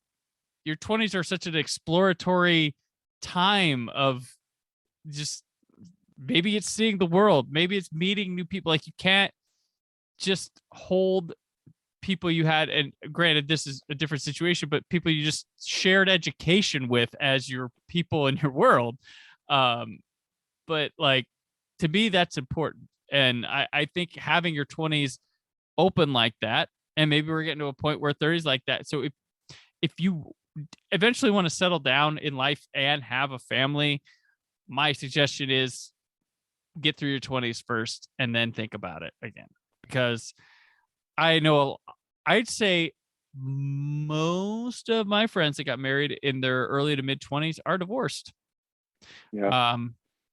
your 20s are such an exploratory time of just, maybe it's seeing the world, maybe it's meeting new people. You can't just hold people you had, and granted this is a different situation, but people you just shared education with as your people in your world. But to me, that's important. And I think having your 20s open like that, and maybe we're getting to a point where 30s like that. So if you eventually want to settle down in life and have a family, my suggestion is get through your 20s first and then think about it again. Because I know, I'd say most of my friends that got married in their early to mid 20s are divorced. Yeah.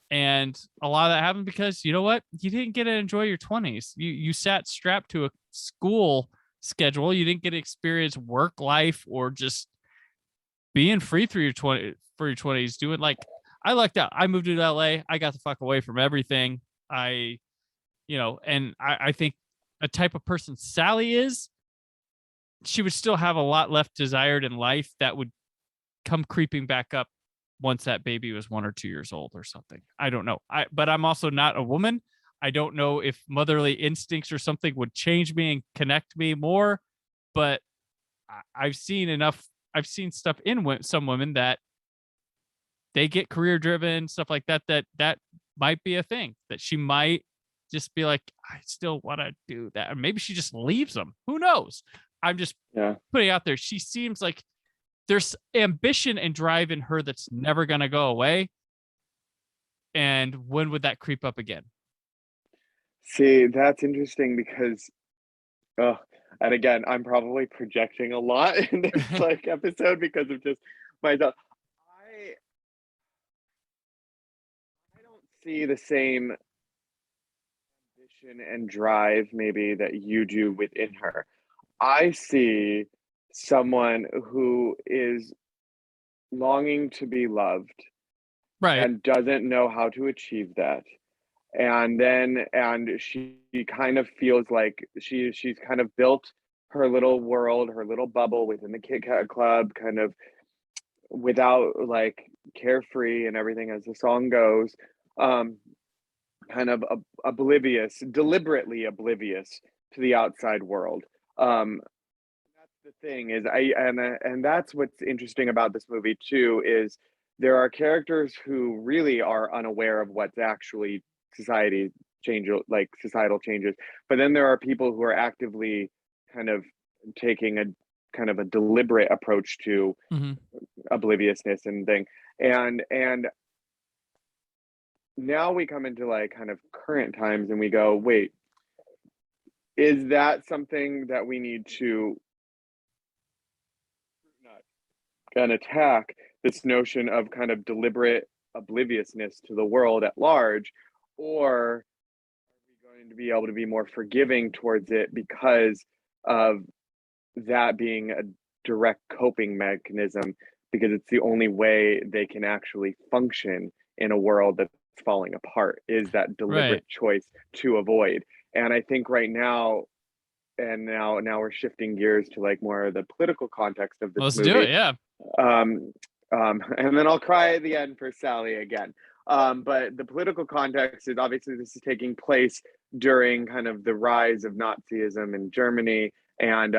And a lot of that happened because, you know what? You didn't get to enjoy your 20s. You sat strapped to a school schedule. You didn't get to experience work life or just being free through your 20s, doing I lucked out. I moved to LA. I got the fuck away from everything. And I think a type of person Sally is, she would still have a lot left desired in life that would come creeping back up once that baby was 1 or 2 years old or something. I don't know. But I'm also not a woman. I don't know if motherly instincts or something would change me and connect me more. But I've seen stuff in some women that they get career driven, stuff like that, that might be a thing, that she might just be like, I still want to do that. Or maybe she just leaves them. Who knows? I'm just putting out there. She seems like there's ambition and drive in her that's never going to go away. And when would that creep up again? See, that's interesting because, and again, I'm probably projecting a lot in this episode because of just myself. I don't see the same ambition and drive maybe that you do within her. I see someone who is longing to be loved Right. and doesn't know how to achieve that. And she kind of feels like she's kind of built her little world, her little bubble within the Kit Kat Club, kind of without carefree and everything as the song goes, kind of deliberately oblivious to the outside world. That's the thing is and that's what's interesting about this movie too, is there are characters who really are unaware of what's actually societal changes, but then there are people who are actively kind of taking a kind of a deliberate approach to obliviousness and thing. And now we come into kind of current times and we go, wait, is that something that we need to and attack, this notion of kind of deliberate obliviousness to the world at large? Or are we going to be able to be more forgiving towards it because of that being a direct coping mechanism, because it's the only way they can actually function in a world that's falling apart, is that deliberate choice to avoid? And I think right now and now we're shifting gears to like more of the political context of this Let's movie. do it. Yeah. And then I'll cry at the end for Sally again. But the political context is obviously this is taking place during kind of the rise of Nazism in Germany, and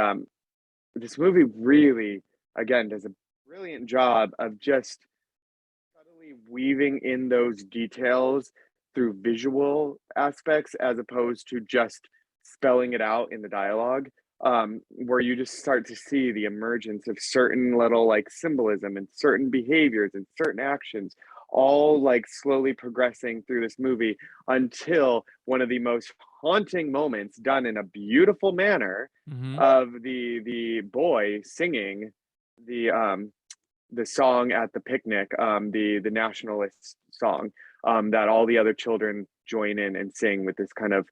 this movie really, again, does a brilliant job of just subtly weaving in those details through visual aspects as opposed to just spelling it out in the dialogue, where you just start to see the emergence of certain little like symbolism and certain behaviors and certain actions all like slowly progressing through this movie until one of the most haunting moments done in a beautiful manner Mm-hmm. of the boy singing the song at the picnic, the nationalist song, that all the other children join in and sing with this kind of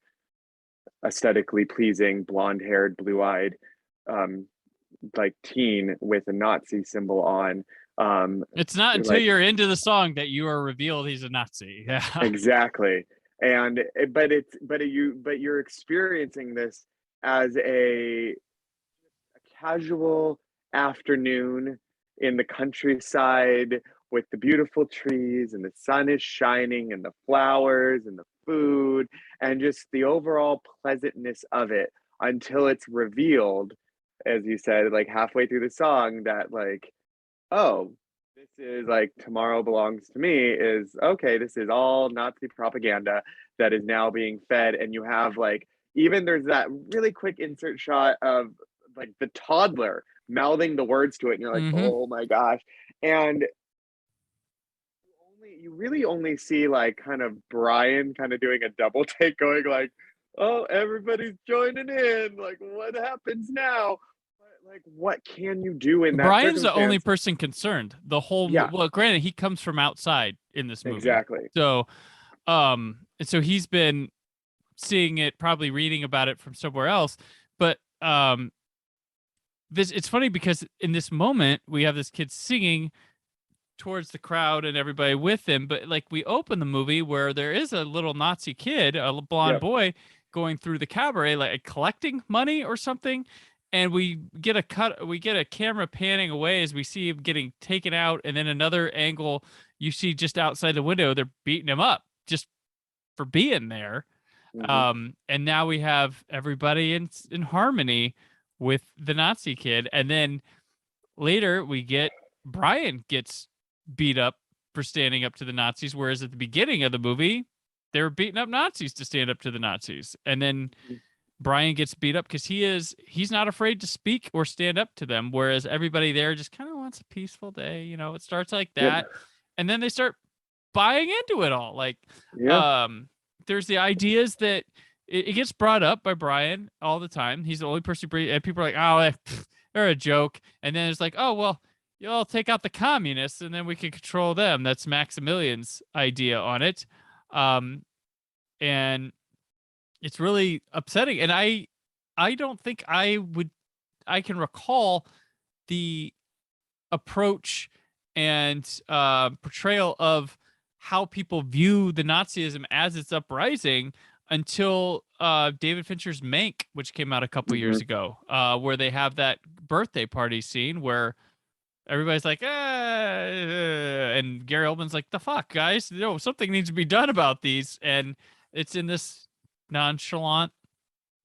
aesthetically pleasing, blonde-haired, blue-eyed, um, like teen with a Nazi symbol on. It's not until you're into the song that you are revealed he's a Nazi. Yeah. Exactly. And but you're experiencing this as a casual afternoon in the countryside with the beautiful trees and the sun is shining and the flowers and the food and just the overall pleasantness of it until it's revealed, as you said, like halfway through the song, that like, oh, this is like tomorrow belongs to me, is okay, this is all Nazi propaganda that is now being fed. And you have like, even there's that really quick insert shot of like the toddler mouthing the words to it, and you're like, Mm-hmm. oh my gosh. And you really only see like kind of Brian kind of doing a double take, going like, oh, everybody's joining in, like what happens now? But like what can you do in that Brian's the only circumstance? person concerned. The whole Yeah, well, granted, he comes from outside in this movie, exactly. so and so he's been seeing it, probably reading about it from somewhere else. But this it's funny because in this moment we have this kid singing towards the crowd and everybody with him, but like we open the movie where there is a little Nazi kid, a blonde Yep. boy, going through the cabaret like collecting money or something, and we get a camera panning away as we see him getting taken out, and then another angle you see just outside the window they're beating him up just for being there. Mm-hmm. And now we have everybody in harmony with the Nazi kid, and then later we get Brian gets beat up for standing up to the Nazis, whereas at the beginning of the movie they were beating up Nazis to stand up to the Nazis, and then Brian gets beat up because he's not afraid to speak or stand up to them, whereas everybody there just kind of wants a peaceful day. It starts like Yep. that, and then they start buying into it all. Like, Yeah. there's the ideas that it gets brought up by Brian all the time. He's the only person, and people are like, oh, they're a joke. And then it's like, oh, well, you'll take out the communists and then we can control them. That's Maximilian's idea on it. And it's really upsetting. And I don't think I can recall the approach and portrayal of how people view the Nazism as it's uprising until David Fincher's Mank, which came out a couple years ago, where they have that birthday party scene where everybody's like, and Gary Oldman's like, the fuck, guys? Something needs to be done about these. And it's in this nonchalant,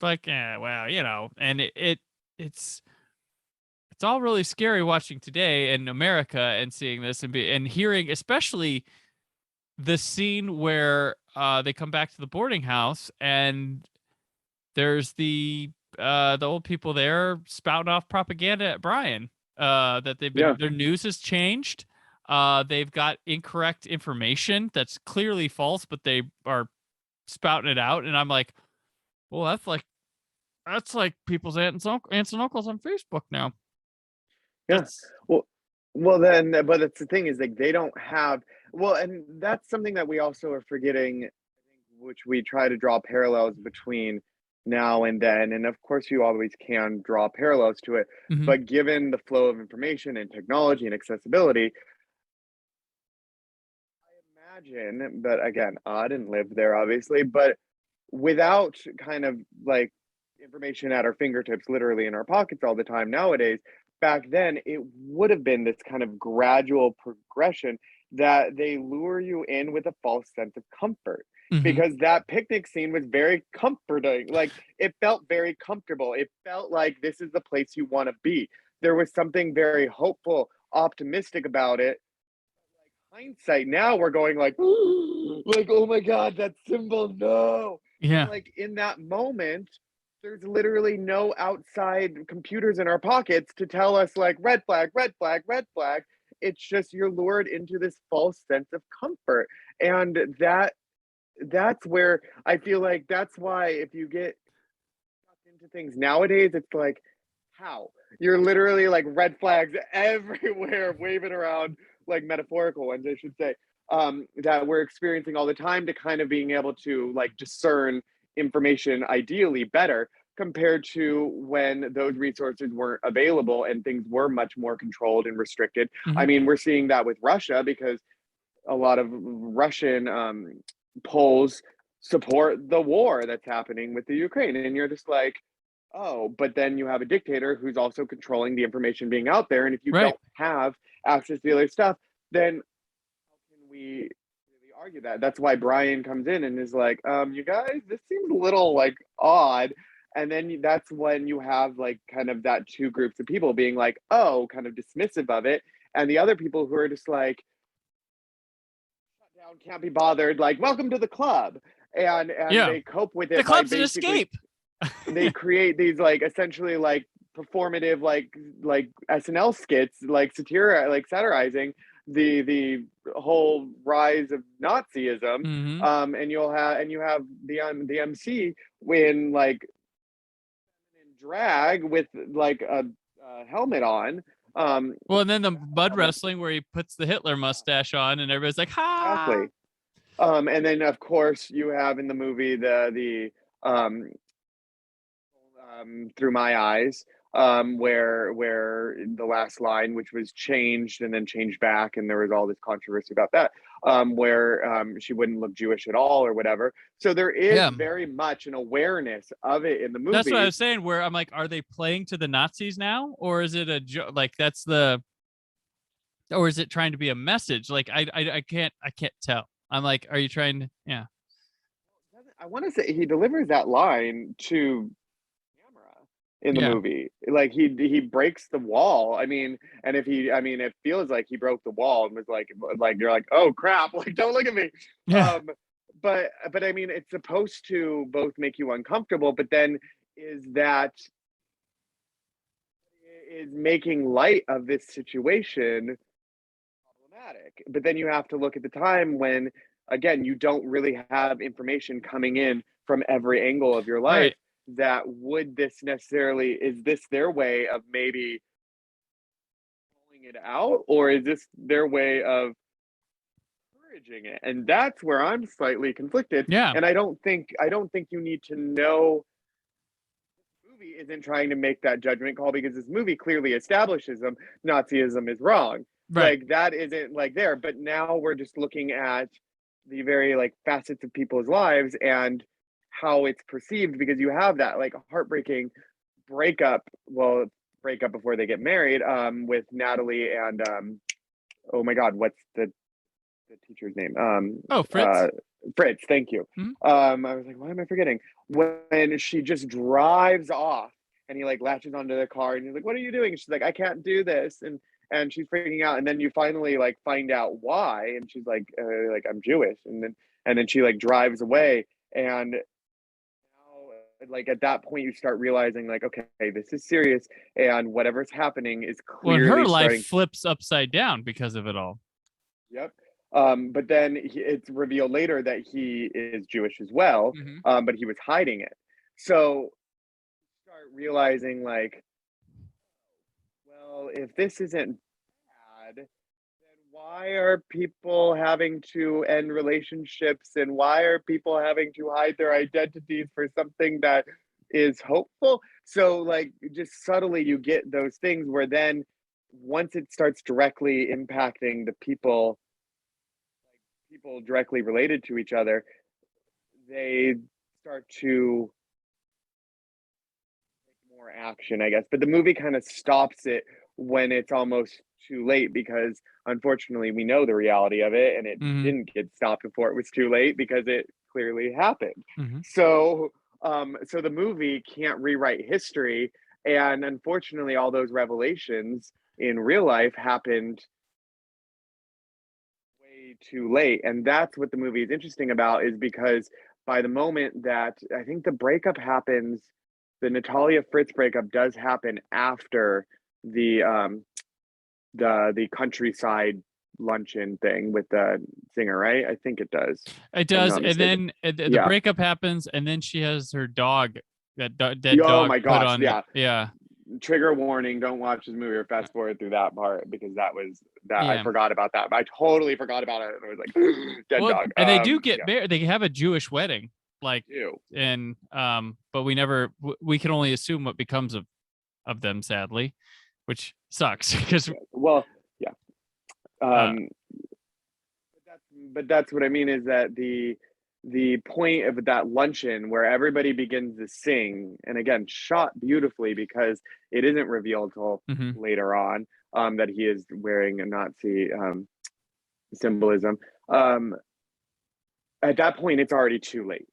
like, well, and it's all really scary watching today in America and seeing this and hearing, especially the scene where they come back to the boarding house and there's the old people there spouting off propaganda at Brian, that their news has changed. They've got incorrect information that's clearly false, but they are spouting it out. And I'm like, well, that's like people's aunts and uncles on Facebook now. Yeah. Well, then, but that's the thing, is like they don't have, well, and that's something that we also are forgetting, I think, which we try to draw parallels between now and then. And of course, you always can draw parallels to it. Mm-hmm. But given the flow of information and technology and accessibility, I imagine, but again, I didn't live there, obviously, but without kind of like information at our fingertips, literally in our pockets all the time nowadays. Back then, it would have been this kind of gradual progression that they lure you in with a false sense of comfort. Mhm. Because that picnic scene was very comforting. Like, it felt very comfortable. It felt like this is the place you want to be. There was something very hopeful, optimistic about it. Hindsight now, we're going like, like, oh my God, that symbol, no. Yeah. Like, in that moment, there's literally no outside computers in our pockets to tell us like red flag, red flag, red flag. It's just you're lured into this false sense of comfort. And that's where I feel like that's why if you get stuck into things nowadays, it's like, how? You're literally like red flags everywhere, waving around, like metaphorical ones, I should say, that we're experiencing all the time, to kind of being able to like discern information ideally better, compared to when those resources weren't available and things were much more controlled and restricted. I Mhm. mean, we're seeing that with Russia, because a lot of Russian polls support the war that's happening with the Ukraine. And you're just like, oh, but then you have a dictator who's also controlling the information being out there. And if you Right. don't have access to the other stuff, then how can we really argue that? That's why Brian comes in and is like, you guys, this seems a little like odd. And then that's when you have like kind of that two groups of people being like, oh, kind of dismissive of it. And the other people who are just like, down, can't be bothered, like, welcome to the club. And Yeah. they cope with The it by club's an basically, escape. they create these like essentially like performative like SNL skits, like satira, like satirizing the whole rise of Nazism. Mhm. And you have the MC when like in drag with like a helmet on. Well, and then the mud wrestling where he puts the Hitler mustache on and everybody's like, "Ha!" Exactly. And then of course you have in the movie um, through my eyes, where the last line, which was changed and then changed back, and there was all this controversy about that, where she wouldn't look Jewish at all or whatever. So there is Yeah. very much an awareness of it in the That's what I movies. was saying. Where I'm like, are they playing to the Nazis now, or is it like that's the, or is it trying to be a message? Like I can't tell. I'm like, are you trying to? Yeah. I want to say he delivers that line to camera in the Yeah. movie. Like he breaks the wall. I mean, and if he, I mean, it feels like he broke the wall and was like you're like, oh crap, like don't look at me. Yeah. Um, but I mean, it's supposed to both make you uncomfortable, but then is that is making light of this situation problematic. But then you have to look at the time when, again, you don't really have information coming in from every angle of your life. Right. That would this necessarily, is this their way of maybe pulling it out, or is this their way of encouraging it? And that's where I'm slightly conflicted. Yeah. And I don't think you need to know. Movie isn't trying to make that judgment call, because this movie clearly establishes them Nazism is wrong. Right. Like that isn't like there, but now we're just looking at the very like facets of people's lives and how it's perceived, because you have that like heartbreaking breakup, well, breakup before they get married, with Natalie and oh my God, what's the teacher's name? Oh, Fritz. Fritz, thank you. Mhm. I was like, why am I forgetting? When she just drives off and he like latches onto the car and he's like, what are you doing? And she's like, I can't do this. And she's freaking out. And then you finally like find out why. And she's like I'm Jewish. And then she like drives away. And now, like at that point, you start realizing like, okay, this is serious. And whatever's happening is Well, and her clearly life starting. flips upside down because of it all. Yep. But then it's revealed later that he is Jewish as well, Mm-hmm. but he was hiding it. So start realizing, like, well, if this isn't bad, then why are people having to end relationships, and why are people having to hide their identities for something that is hopeful? So, like, just subtly, you get those things where then once it starts directly impacting the people directly related to each other, they start to more action, I guess. But the movie kind of stops it when it's almost too late because unfortunately we know the reality of it and it Mm-hmm. didn't get stopped before it was too late because it clearly happened. Mm-hmm. So so the movie can't rewrite history, and unfortunately all those revelations in real life happened way too late. And that's what the movie is interesting about, is because by the moment that I think the breakup happens, the Natalia Fritz breakup does happen after the the countryside luncheon thing with the singer, right? I think it does. It I'm does, not and mistaken. then the Yeah. breakup happens, and then she has her dog, dead Oh dog, my put gosh, on it. yeah. Yeah, Trigger warning, don't watch this movie or fast forward through that part because that was that I yeah. forgot about that. I totally forgot about it. And I was like, dead Well, dog. and they do get Yeah. married. They have a Jewish wedding, like, Ew. and but we never. We can only assume what becomes of them, sadly, which sucks because Yeah. Well, yeah. uh, But that's what I mean, is that the point of that luncheon where everybody begins to sing, and again, shot beautifully because it isn't revealed till mhm. later on that he is wearing a Nazi symbolism. Um, at that point, it's already too late.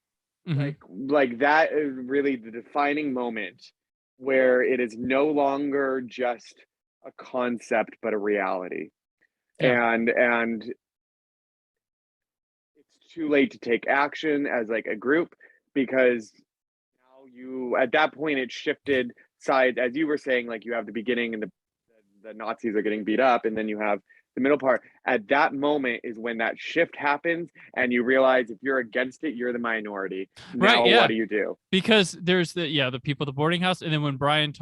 Mhm. Like that is really the defining moment where it is no longer just a concept but a reality, Yeah, and it's too late to take action as like a group because now you at that point it shifted sides, as you were saying, like you have the beginning and the Nazis are getting beat up, and then you have the middle part. At that moment is when that shift happens and you realize if you're against it, you're the minority. right. Now what Yeah, do you do? because there's the people at the boarding house, and then when Brian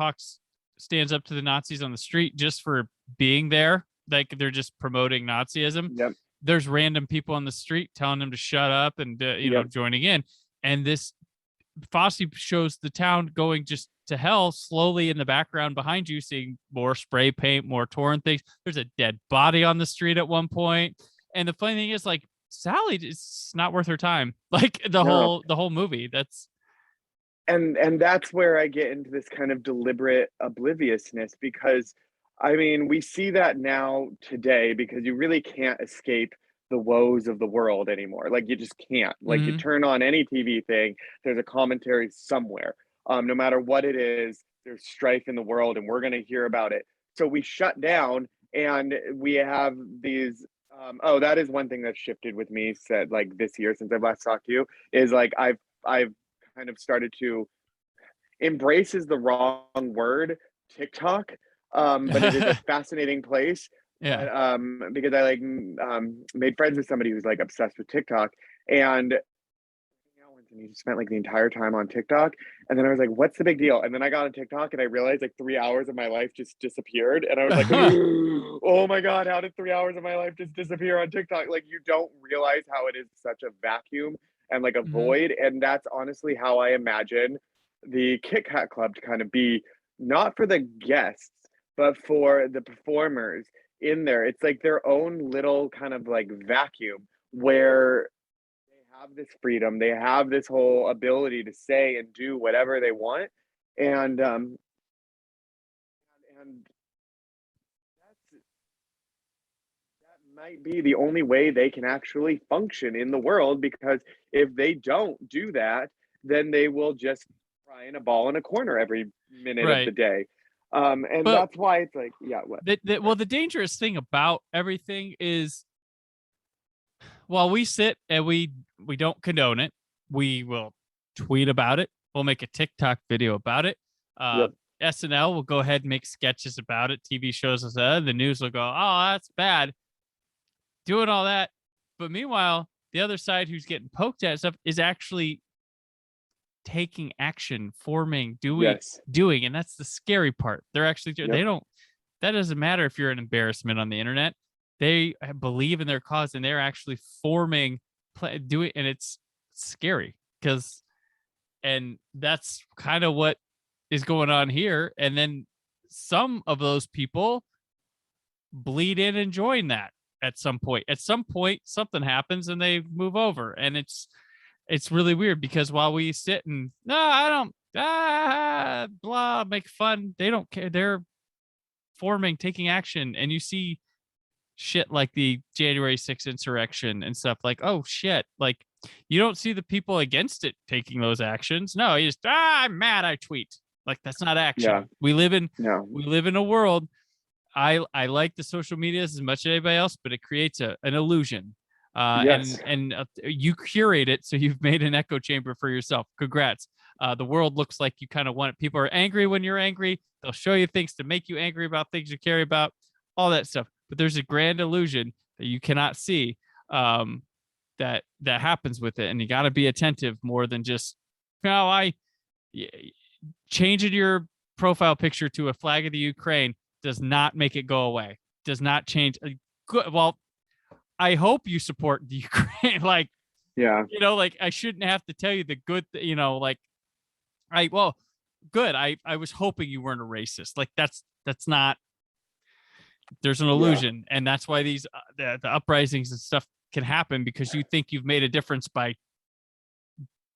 stands up to the Nazis on the street just for being there, like they're just promoting Nazism. Yep. There's random people on the street telling them to shut up and Yep. joining in, and this Fosse shows the town going just to hell slowly in the background behind you, seeing more spray paint, more torn things. There's a dead body on the street at one point. And the funny thing is, like, Sally, it's not worth her time. Like No. the whole movie. That's And that's where I get into this kind of deliberate obliviousness because I mean, we see that now today because you really can't escape the woes of the world anymore. Like you just can't. Like you mm-hmm. turn on any TV thing, there's a commentary somewhere. No matter what it is, there's strife in the world and we're going to hear about it. So we shut down and we have these oh, that is one thing that shifted with me said like this year since I've last talked to you is like I've kind of started to embrace is the wrong word, TikTok, but it is a fascinating place. Yeah. But because I like made friends with somebody who's like obsessed with TikTok, and he spent like the entire time on TikTok, and then I was like, "What's the big deal?" And then I got on TikTok, and I realized like 3 hours of my life just disappeared, and I was like, "Oh my god, how did 3 hours of my life just disappear on TikTok?" Like you don't realize how it is such a vacuum and like a mm-hmm. void, and that's honestly how I imagine the Kit Kat Club to kind of be, not for the guests, but for the performers in there. It's like their own little kind of like vacuum where they have this freedom, they have this whole ability to say and do whatever they want, and that's that might be the only way they can actually function in the world because if they don't do that, then they will just cry in a ball in a corner every minute of the Right. day. And But that's why it's like, yeah, what? well, the dangerous thing about everything is while we sit and we don't condone it, we will tweet about it. We'll make a TikTok video about it. Yep. SNL will go ahead and make sketches about it. TV shows us that. The news will go, "Oh, that's bad." Doing all that, but meanwhile, the other side who's getting poked at stuff is actually taking action, forming, Yes. doing, and that's the scary part. They're actually Yep. they don't. That doesn't matter if you're an embarrassment on the internet. They believe in their cause and they're actually forming, doing, and it's scary because, and that's kind of what is going on here. And then some of those people bleed in and join that at some point. At some point, something happens and they move over, and it's really weird because while we sit and no, I don't blah, make fun. They don't care. They're forming, taking action. And you see shit like the January 6th insurrection and stuff like, oh shit. Like you don't see the people against it taking those actions. No, you just, I'm mad, I tweet. Like that's not action. Yeah. We live in a world. I like the social media as much as anybody else, but it creates an illusion. Yes. And you curate it, so you've made an echo chamber for yourself. Congrats. The world looks like you kind of want it. People are angry when you're angry. They'll show you things to make you angry about things you care about, all that stuff. But there's a grand illusion that you cannot see that happens with it, and you got to be attentive more than just, changing your profile picture to a flag of the Ukraine does not make it go away. Does not change. Good. Well, I hope you support the Ukraine. Like, like I shouldn't have to tell you the good, good. I was hoping you weren't a racist. Like that's not, there's an illusion. And that's why these, the uprisings and stuff can happen, because you think you've made a difference by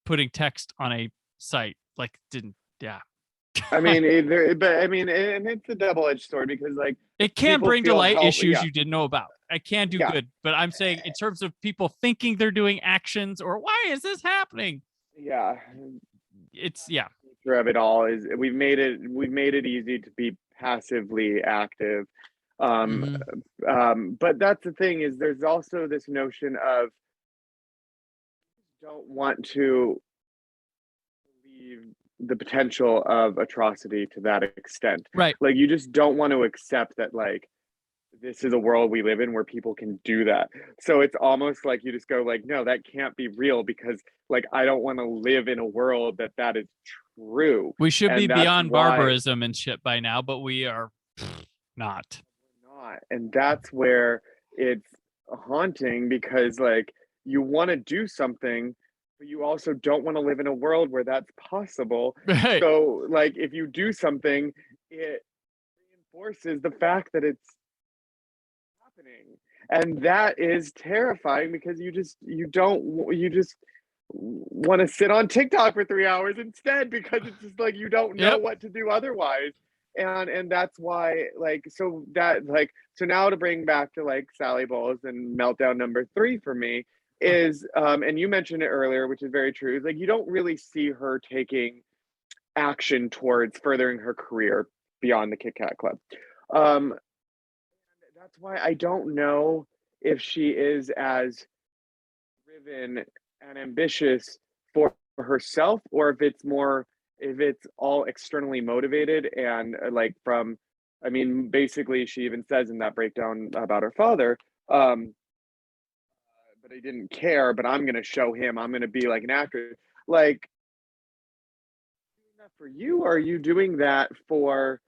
putting text on a site. Like I mean, and it's a double-edged sword, because like it can bring to light issues you didn't know about. I can do good, but I'm saying in terms of people thinking they're doing actions or why is this happening? It's of it all is we've made it easy to be passively active. But that's the thing, is there's also this notion of don't want to believe the potential of atrocity to that extent. Right. Like you just don't want to accept that like this is a world we live in where people can do that. So it's almost like you just go like, no, that can't be real, because like I don't want to live in a world that is true. We should be beyond barbarism and shit by now, but we are not. And that's where it's haunting, because like you want to do something, but you also don't want to live in a world where that's possible. Right. So like if you do something, it reinforces the fact that it's happening, and that is terrifying, because you just want to sit on TikTok for 3 hours instead, because it's just like you don't know what to do otherwise. And that's why so now to bring back to like Sally Bowles and meltdown number 3 for me is and you mentioned it earlier, which is very true, is like you don't really see her taking action towards furthering her career beyond the Kit Kat Club. That's why I don't know if she is as driven and ambitious for herself, or if it's all externally motivated and like from, I mean, basically she even says in that breakdown about her father, but I didn't care, but I'm going to show him, I'm going to be like an actor. Like, doing that for you, or are you doing that for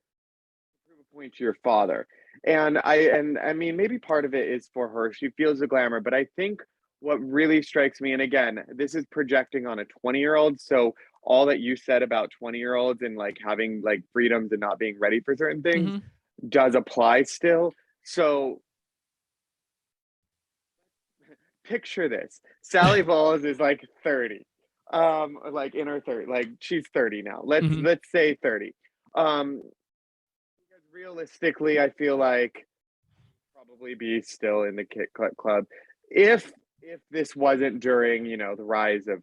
prove a point to your father? And I mean, maybe part of it is for her. She feels the glamour, but I think what really strikes me, and again, this is projecting on a 20-year-old. So all that you said about 20-year-olds and like having like freedoms and not being ready for certain things does apply still. So picture this. Sally Bowles is like 30. Like in her 30s, like she's 30 now. Let's say 30. Because realistically, I feel like probably be still in the Kit Kat Club if this wasn't during, the rise of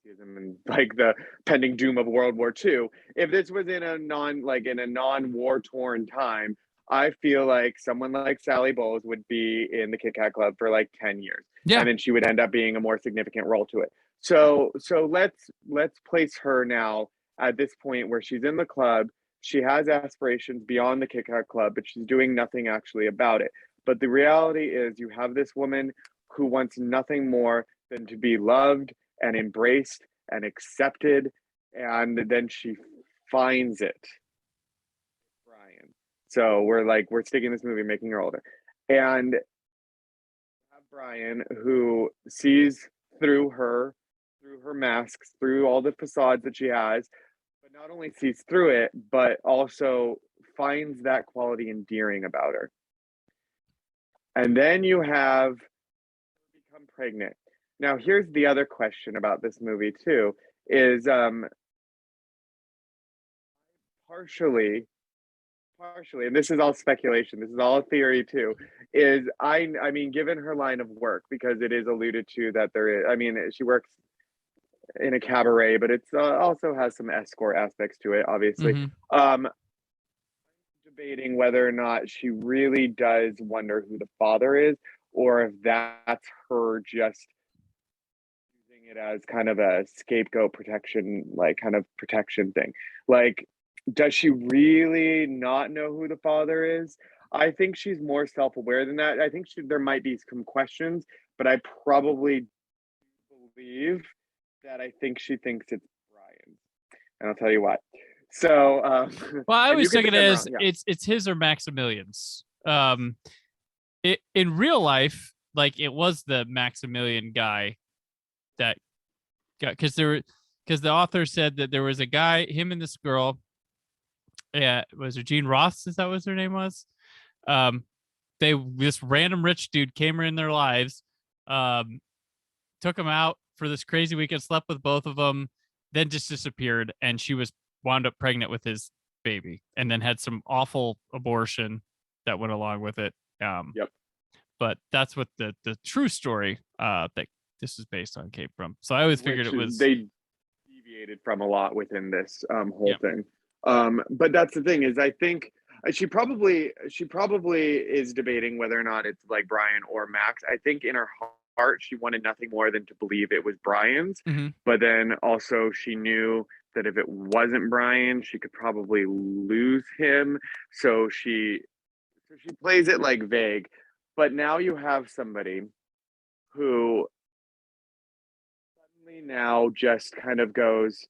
Nazism and like the pending doom of World War II. If this was in a non-war torn time, I feel like someone like Sally Bowles would be in the Kit Kat Club for like 10 years. Yeah. And then she would end up being a more significant role to it. So let's place her now at this point where she's in the club. She has aspirations beyond the Kit Kat Club, but she's doing nothing actually about it. But the reality is you have this woman who wants nothing more than to be loved and embraced and accepted, and then she finds it. Brian. So we're sticking this movie, making her older. And have Brian, who sees through her masks, through all the facades that she has, but not only sees through it, but also finds that quality endearing about her. And then you have become pregnant. Now, here's the other question about this movie too, is partially, and this is all speculation, this is all theory too, is I mean, given her line of work, because it is alluded to that there is, I mean, she works in a cabaret, but it's also has some escort aspects to it, obviously. Mm-hmm. Debating whether or not she really does wonder who the father is, or if that's her just using it as kind of a scapegoat protection, like kind of protection thing. Like, does she really not know who the father is? I think she's more self-aware than that. I think there might be some questions, but I probably believe that I think she thinks it's Brian, and I'll tell you why. So, Well, I and you always can took it defend as wrong. Yeah. it's his or Maximilian's. In real life, like it was the Maximilian guy that got because the author said that there was a guy, him and this girl. Yeah, was it Jean Ross? Is that what her name was? This random rich dude came in their lives, took them out for this crazy weekend, slept with both of them, then just disappeared, and she was wound up pregnant with his baby, and then had some awful abortion that went along with it. Yep. But that's what the true story that this is based on came from. So I always figured it was they deviated from a lot within this whole Yep. thing. But that's the thing, is I think she probably is debating whether or not it's like Brian or Max. I think in her heart she wanted nothing more than to believe it was Brian's, Mhm. but then also she knew that if it wasn't Brian, she could probably lose him. So she plays it like vague. But now you have somebody who suddenly now just kind of goes,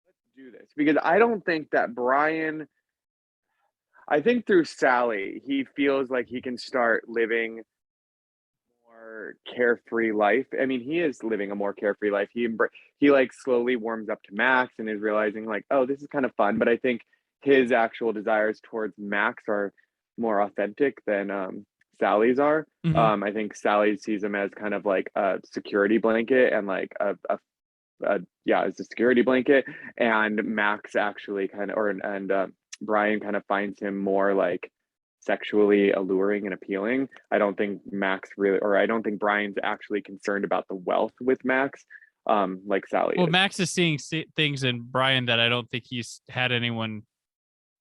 let's do this. Because I don't think that Brian, I think through Sally, he feels like he can start living more carefree life. I mean, he is living a more carefree life. He like slowly warms up to Max and is realizing like, oh, this is kind of fun. But I think his actual desires towards Max are more authentic than Sally's are. Mhm. I think Sally sees him as kind of like a security blanket and like yeah, as a security blanket. And Max actually kind of, Brian kind of finds him more like sexually alluring and appealing. I don't think I don't think Brian's actually concerned about the wealth with Max, like Sally Well, is. Max is seeing things in Brian that I don't think he's had anyone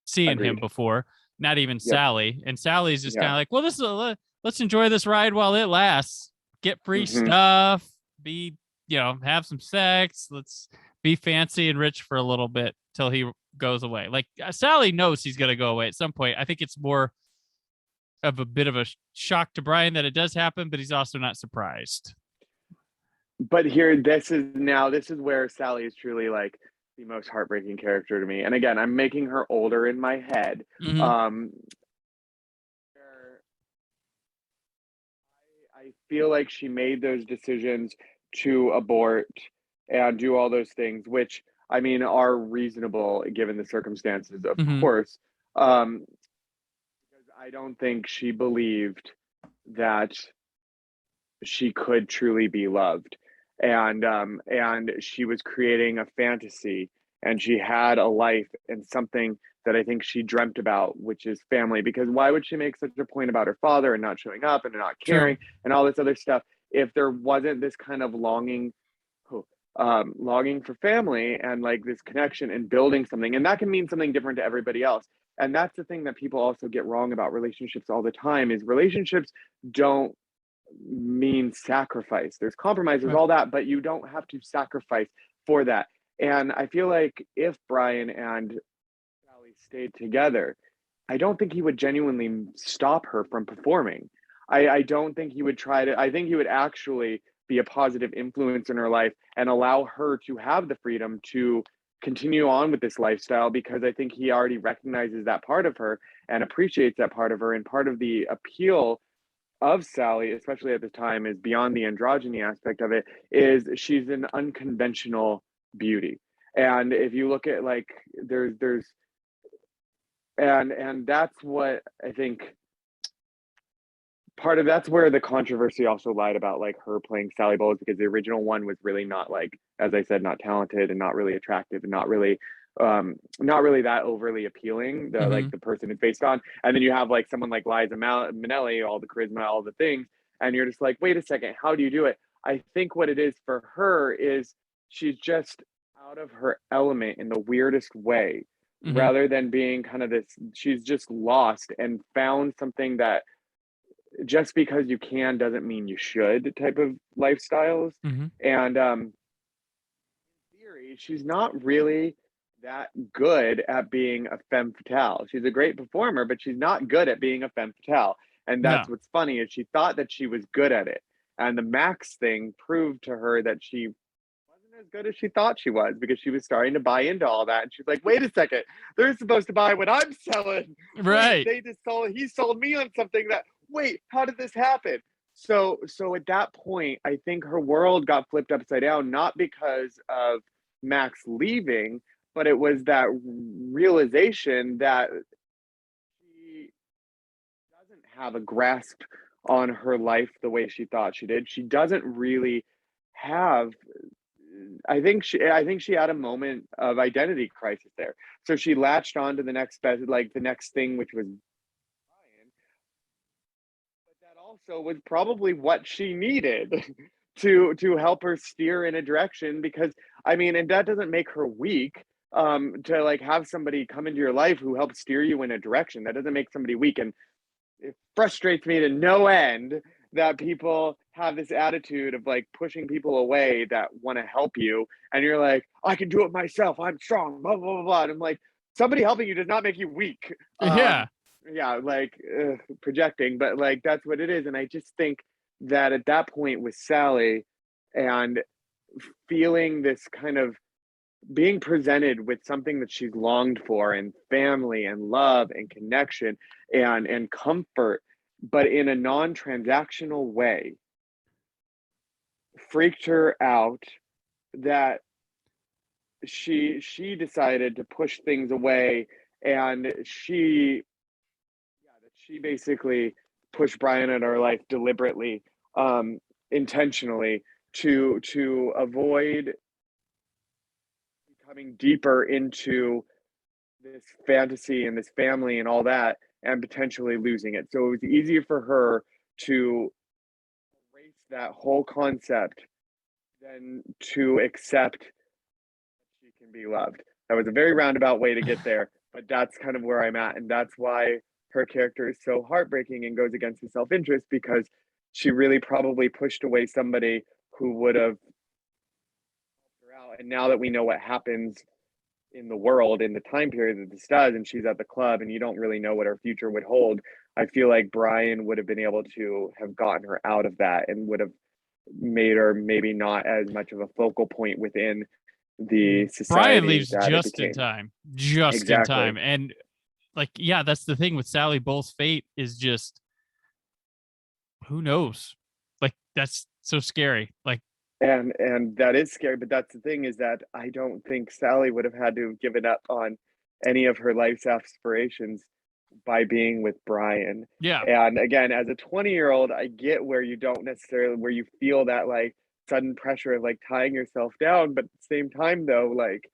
seeing him Agreed. before. Not even Yep. Sally. And Sally's just kind Yeah. of like, well, let's enjoy this ride while it lasts. Get free Mm-hmm. stuff. Have some sex. Let's be fancy and rich for a little bit till he goes away. Like Sally knows he's gonna go away at some point. I think it's more of a bit of a shock to Brian that it does happen, but he's also not surprised. But here, this is where Sally is truly like the most heartbreaking character to me. And again, I'm making her older in my head. Mm-hmm. I feel like she made those decisions to abort and do all those things, which I mean are reasonable given the circumstances, of Mm-hmm. course. Because I don't think she believed that she could truly be loved, and she was creating a fantasy, and she had a life and something that I think she dreamt about, which is family. Because why would she make such a point about her father and not showing up and not caring True. and all this other stuff if there wasn't this kind of longing for family and like this connection and building something? And that can mean something different to everybody else. And that's the thing that people also get wrong about relationships all the time, is relationships don't mean sacrifice. There's compromises, Right. all that, but you don't have to sacrifice for that. And I feel like if Brian and Sally stayed together, I don't think he would genuinely stop her from performing. I don't think he would try to, I think he would actually be a positive influence in her life and allow her to have the freedom to continue on with this lifestyle, because I think he already recognizes that part of her and appreciates that part of her. And part of the appeal of Sally, especially at the time, is beyond the androgyny aspect of it, is she's an unconventional beauty. And if you look at like there's and that's what I think part of, that's where the controversy also lied about like her playing Sally Bowles, because the original one was really not, like, as I said, not talented and not really attractive and not really not really that overly appealing, like the person it's based on. And then you have like someone like Liza Minnelli, all the charisma, all the things, and you're just like, wait a second, how do you do it? I think what it is for her is she's just out of her element in the weirdest way, rather than being kind of this, she's just lost and found something that just because you can doesn't mean you should type of lifestyles. And in theory, she's not really that good at being a femme fatale. She's a great performer, but she's not good at being a femme fatale. And that's what's funny, is she thought that she was good at it. And the Max thing proved to her that she wasn't as good as she thought she was, because she was starting to buy into all that. And she's like, wait a second, they're supposed to buy what I'm selling. Right. Wait, he sold me on something that, wait, how did this happen? So at that point, I think her world got flipped upside down, not because of Max leaving, but it was that realization that she doesn't have a grasp on her life the way she thought she did. She doesn't really have, I think she had a moment of identity crisis there. So she latched on to the next best, like the next thing, which was Brian. But that also was probably what she needed to help her steer in a direction, because I mean, and that doesn't make her weak. To like have somebody come into your life who helps steer you in a direction, that doesn't make somebody weak. And it frustrates me to no end that people have this attitude of like pushing people away that want to help you, and you're like, I can do it myself, I'm strong, blah blah blah, blah. And I'm like, somebody helping you does not make you weak. Yeah, like projecting, but like that's what it is. And I just think that at that point with Sally, and feeling this kind of being presented with something that she's longed for, and family and love and connection and comfort, but in a non-transactional way, freaked her out, that she decided to push things away. And she basically pushed Brian out of her life deliberately, intentionally, to avoid coming deeper into this fantasy and this family and all that, and potentially losing it. So it was easier for her to erase that whole concept than to accept that she can be loved. That was a very roundabout way to get there, but that's kind of where I'm at. And that's why her character is so heartbreaking and goes against the self-interest, because she really probably pushed away somebody who would have helped her out. And now that we know what happens in the world in the time period that this does, and she's at the club and you don't really know what her future would hold, I feel like Brian would have been able to have gotten her out of that, and would have made her maybe not as much of a focal point within the society. Brian leaves just in time. In time. And like, yeah, that's the thing with Sally. Bull's fate is just, who knows? Like, that's so scary. Like, and that is scary, but that's the thing, is that I don't think Sally would have had to have given up on any of her life's aspirations by being with Brian. Yeah. And again, as a 20-year-old, I get where you don't necessarily, where you feel that like sudden pressure of like tying yourself down, but at the same time though, like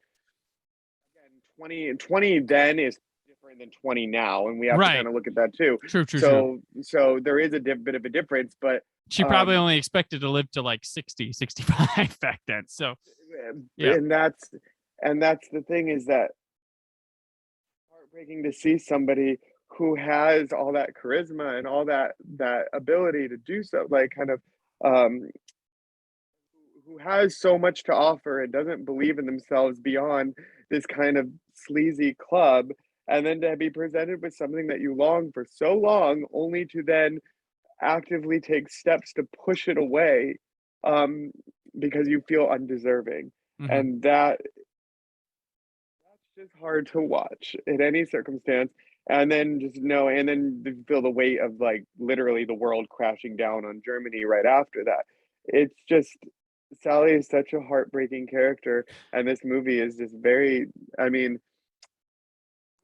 again, 20 then is different than 20 now, and we have to kind of look at that too. True. So there is a bit of a difference, but she probably only expected to live to like 60, 65 back then. So yeah. And that's the thing, is that heartbreaking to see somebody who has all that charisma and all that ability to do so, like kind of who has so much to offer and doesn't believe in themselves beyond this kind of sleazy club, and then to be presented with something that you long for so long, only to then actively take steps to push it away, because you feel undeserving. And that's just hard to watch in any circumstance. And then just know, and then feel the weight of like literally the world crashing down on Germany right after that. It's just, Sally is such a heartbreaking character, and this movie is just very, I mean, the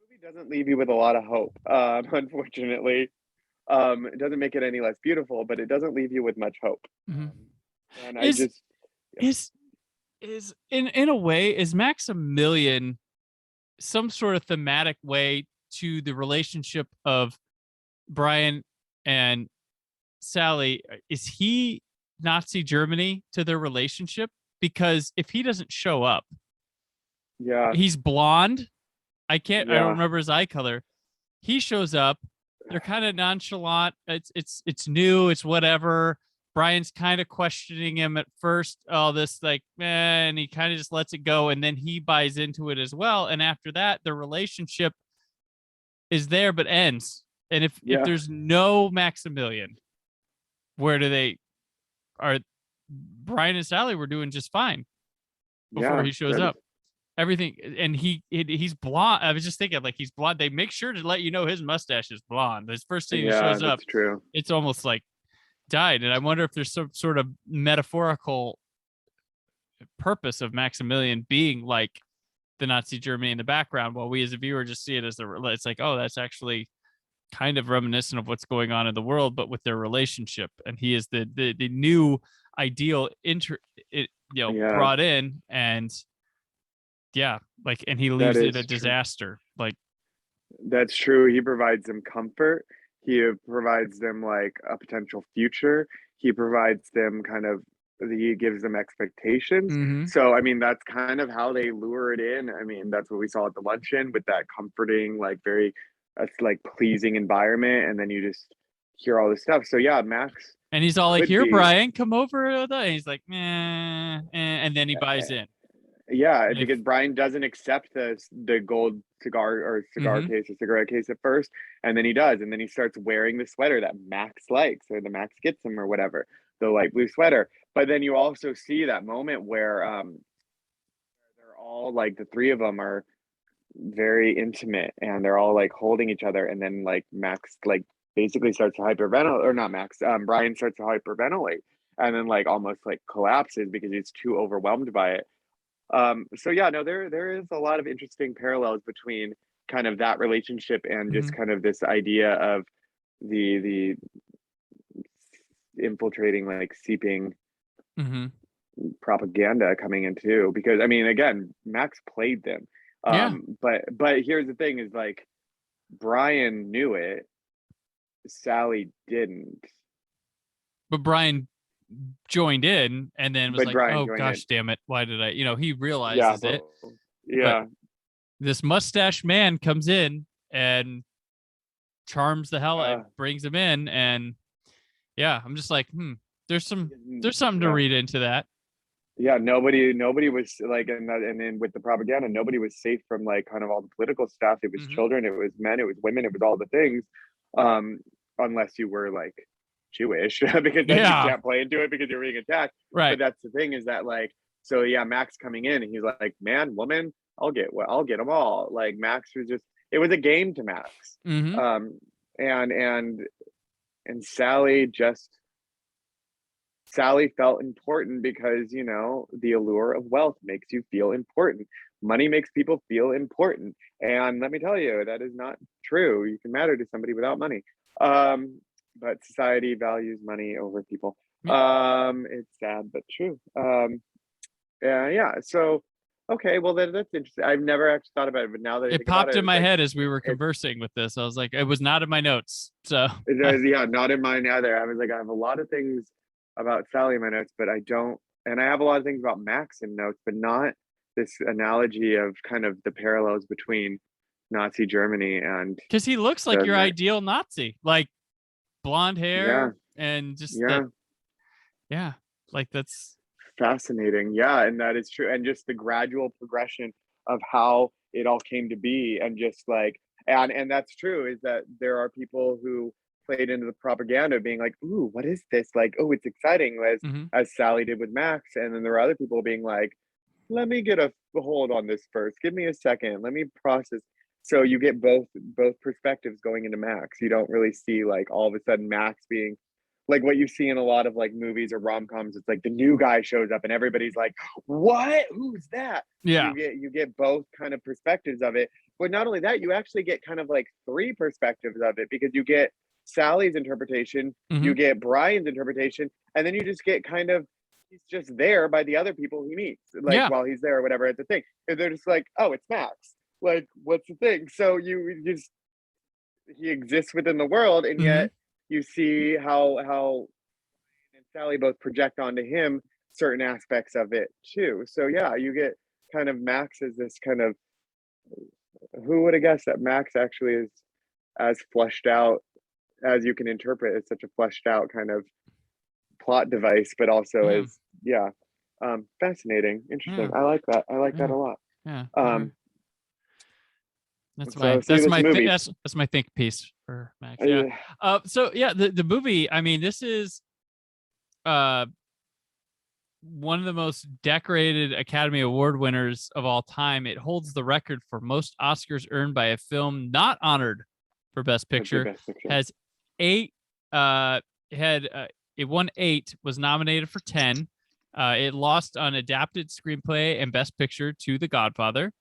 movie doesn't leave you with a lot of hope, unfortunately. It doesn't make it any less beautiful, but it doesn't leave you with much hope. And is in a way, is Maximilian some sort of thematic way to the relationship of Brian and Sally. Is he Nazi Germany to their relationship? Because if he doesn't show up, Yeah. he's blonde. I don't Yeah. remember his eye color. He shows up. They're kind of nonchalant. It's new. It's whatever. Brian's kind of questioning him at first. Oh, this like, and he kind of just lets it go. And then he buys into it as well. And after that, the relationship is there, but ends. And if Yeah. there's no Maximilian, where do they are? Brian and Sally were doing just fine before Yeah. he shows up. Everything, and he's blonde. I was just thinking, like, he's blonde. They make sure to let you know his mustache is blonde. His first thing he shows up, that's true. it's almost like dyed. And I wonder if there's some sort of metaphorical purpose of Maximilian being like the Nazi Germany in the background, while we as a viewer just see it as it's like, oh, that's actually kind of reminiscent of what's going on in the world, but with their relationship. And he is the new ideal brought in, and yeah, like, and he leaves it a disaster. Like, that's true. He provides them comfort. He provides them like a potential future. He provides them he gives them expectations. mm-hmm. So, I mean, that's kind of how they lure it in. I mean, that's what we saw at the luncheon with that comforting, like very, like pleasing environment. And then you just hear all this stuff. So yeah, Max. And he's all like, here, Brian, come over. And he's like, and then he buys in. Yeah, because Brian doesn't accept the gold cigar case or cigarette case at first, and then he does, and then he starts wearing the sweater that Max likes, or the Max gets him, or whatever, the light blue sweater. But then you also see that moment where they're all like, the three of them are very intimate, and they're all like holding each other, and then like Max like basically starts to hyperventilate, or not Max, Brian starts to hyperventilate, and then like almost like collapses because he's too overwhelmed by it. So yeah, no, there is a lot of interesting parallels between kind of that relationship and just kind of this idea of the infiltrating, like seeping propaganda coming in too. Because I mean, again, Max played them. But here's the thing is, like, Brian knew it, Sally didn't. But Brian joined in, and then was like, oh gosh, damn it, why did I, he realizes it. Yeah. But this mustache man comes in and charms the hell out, brings him in, and yeah, I'm just like, there's something to read into that. Yeah, nobody was like, and then with the propaganda, nobody was safe from like kind of all the political stuff. It was children, it was men, it was women, it was all the things, unless you were like Jewish, because then you can't play into it because you're being attacked. Right. But that's the thing, is that like, so yeah, Max coming in, and he's like, man, woman, I'll get them all. Like, Max was just, it was a game to Max. And Sally felt important because, the allure of wealth makes you feel important. Money makes people feel important. And let me tell you, that is not true. You can matter to somebody without money. But society values money over people. It's sad, but true. Yeah. So, okay. Well, that's interesting. I've never actually thought about it, but now that it popped in my head as we were conversing with this, I was like, it was not in my notes. So yeah, not in mine either. I was like, I have a lot of things about Sally in my notes, but I don't, and I have a lot of things about Max in notes, but not this analogy of kind of the parallels between Nazi Germany and, because he looks like your ideal Nazi, like blonde hair and just like, that's fascinating. Yeah, and that is true. And just the gradual progression of how it all came to be, and just like, and that's true, is that there are people who played into the propaganda being like, ooh, what is this? Like, oh, it's exciting, as Sally did with Max. And then there are other people being like, let me get a hold on this first. Give me a second. Let me process. So you get both perspectives going into Max. You don't really see like all of a sudden Max being like what you see in a lot of like movies or rom-coms. It's like the new guy shows up and everybody's like, what? Who's that? Yeah. You get both kind of perspectives of it. But not only that, you actually get kind of like three perspectives of it, because you get Sally's interpretation, you get Brian's interpretation, and then you just get kind of, he's just there by the other people he meets, like while he's there or whatever at the thing. And they're just like, oh, it's Max. like, what's the thing? So you just he exists within the world, and Mm-hmm. yet you see how and Sally both project onto him certain aspects of it too. So yeah, you get kind of Max as this kind of, who would have guessed that Max actually is as fleshed out as you can interpret. It's such a fleshed out kind of plot device, but also Yeah. as, yeah, fascinating, interesting. Yeah. I like that. I like that Yeah. a lot. Yeah. Um, That's so my see this movie. that's my think piece for Max. Yeah. Uh, So yeah, the movie. I mean, this is uh one of the most decorated Academy Award winners of all time. It holds the record for most Oscars earned by a film not honored for Best Picture. Best Picture. Has 8. It won 8. Was nominated for 10. It lost on adapted screenplay and Best Picture to The Godfather.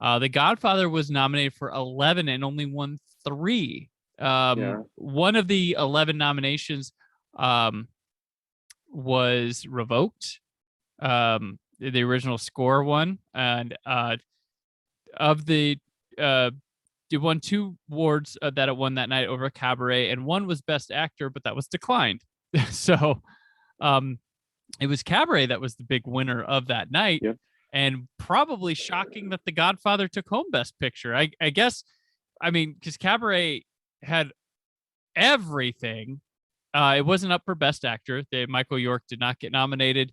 The Godfather was nominated for 11 and only won 3. One of the 11 nominations was revoked. The original score one, and of the it won 2 awards that it won that night over Cabaret, and one was Best Actor, but that was declined. So it was Cabaret that was the big winner of that night. Yeah. And probably shocking that The Godfather took home Best Picture. I guess, I mean, because Cabaret had everything. It wasn't up for Best Actor. Michael York did not get nominated.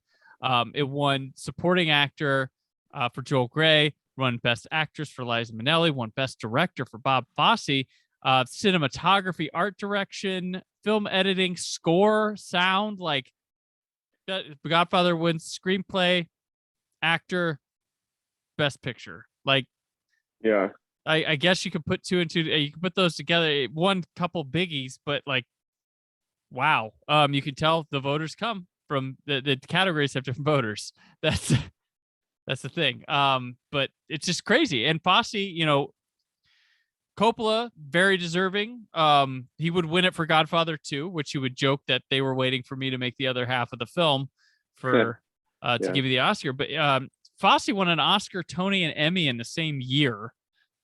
It won Supporting Actor for Joel Grey, won Best Actress for Liza Minnelli, won Best Director for Bob Fosse, cinematography, art direction, film editing, score, sound. Like, The Godfather wins screenplay, actor, Best Picture. Like, yeah. I guess you could put 2 and 2. You can put those together. It won a couple biggies, but like, wow. You can tell the voters come from the categories have different voters. That's the thing. But it's just crazy. And Fosse, Coppola, very deserving. He would win it for Godfather 2, which he would joke that they were waiting for me to make the other half of the film for to give you the Oscar. But Fosse won an Oscar, Tony, and Emmy in the same year.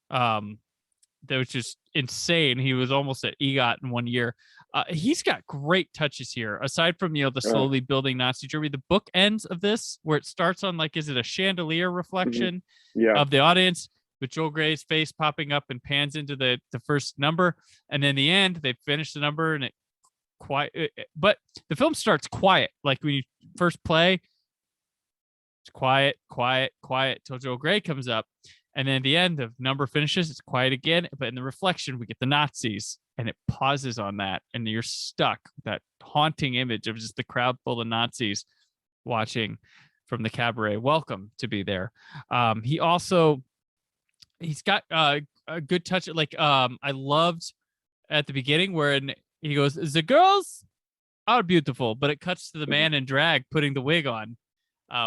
That was just insane. He was almost at EGOT in 1 year. He's got great touches here. Aside from, the slowly building Nazi Germany, the book ends of this, where it starts on, like, is it a chandelier reflection of the audience with Joel Grey's face popping up and pans into the first number. And then the end, they finish the number and it quiet. But the film starts quiet. Like when you first play, it's quiet, quiet, quiet till Joel Grey comes up. And then at the end, the number finishes, it's quiet again. But in the reflection, we get the Nazis, and it pauses on that. And you're stuck with that haunting image of just the crowd full of Nazis watching from the Cabaret. Welcome to be there. He's got a good touch. Like, I loved at the beginning where he goes, the girls are beautiful, but it cuts to the man in drag putting the wig on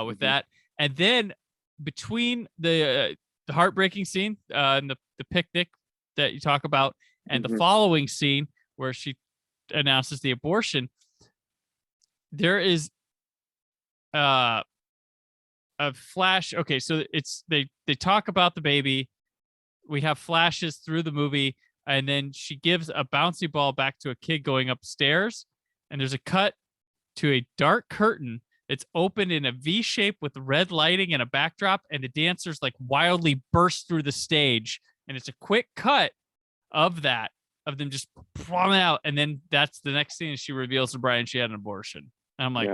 with that. And then between the heartbreaking scene and the picnic that you talk about and the following scene where she announces the abortion, there is a flash. Okay, so it's they talk about the baby. We have flashes through the movie, and then she gives a bouncy ball back to a kid going upstairs, and there's a cut to a dark curtain. It's open in a V shape with red lighting and a backdrop, and the dancers like wildly burst through the stage. And it's a quick cut of them just plummet out. And then that's the next scene. She reveals to Brian she had an abortion. And I'm like,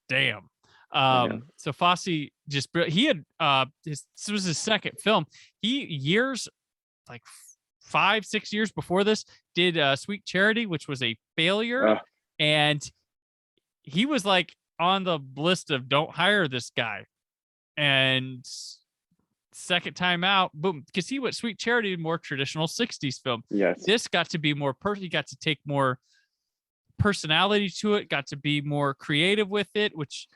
damn. So Fosse he had this was his second film. He years like 5-6 years before this did Sweet Charity, which was a failure, and he was like on the list of don't hire this guy. And second time out, boom, because he went Sweet Charity, more traditional 60s film. This got to be more he got to take more personality to it, got to be more creative with it, which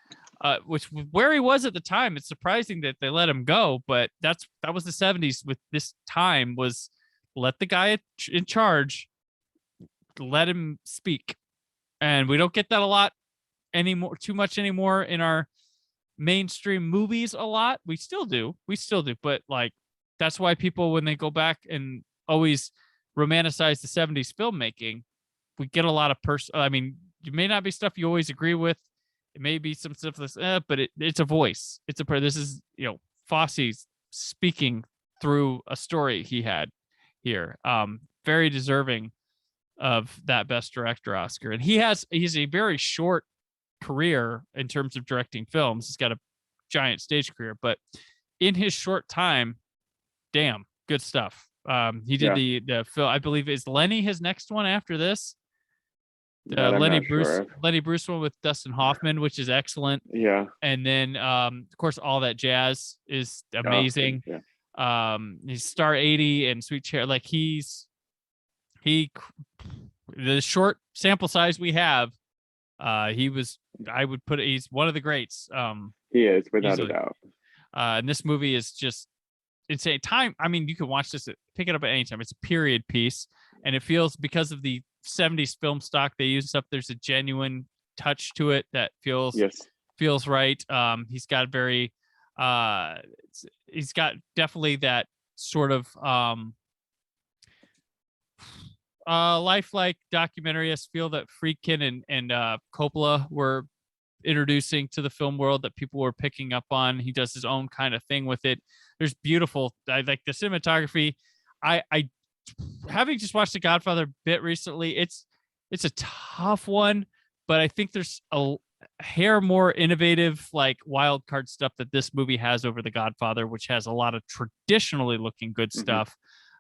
where he was at the time, it's surprising that they let him go, but that was the 70s. With this time was let the guy in charge, let him speak. And we don't get that a lot anymore, too much anymore in our mainstream movies a lot. We still do, but like that's why people, when they go back and always romanticize the 70s filmmaking, we get a lot of I mean, it may not be stuff you always agree with. It may be some stuff that's, but it's a voice. This is, Fosse's speaking through a story he had here. Very deserving of that Best Director Oscar. And he's a very short career in terms of directing films. He's got a giant stage career, but in his short time, damn, good stuff. He did the film, I believe, is Lenny his next one after this? Lenny Bruce one with Dustin Hoffman, which is excellent. Yeah. And then of course All That Jazz is amazing. He's Star 80 and Sweet Chair. Like the short sample size we have, I would put he's one of the greats. He is, without easily. a doubt. And this movie is just, it's a time. I mean, you can watch this, pick it up at any time. It's a period piece, and it feels, because of the 70s film stock they use up, there's a genuine touch to it that feels right. He's got definitely that sort of lifelike documentary-esque feel that Friedkin and Coppola were introducing to the film world, that people were picking up on. He does his own kind of thing with it. There's beautiful, I like the cinematography. I having just watched The Godfather a bit recently, it's a tough one, but I think there's a hair more innovative, like wild card stuff that this movie has over The Godfather, which has a lot of traditionally looking good stuff.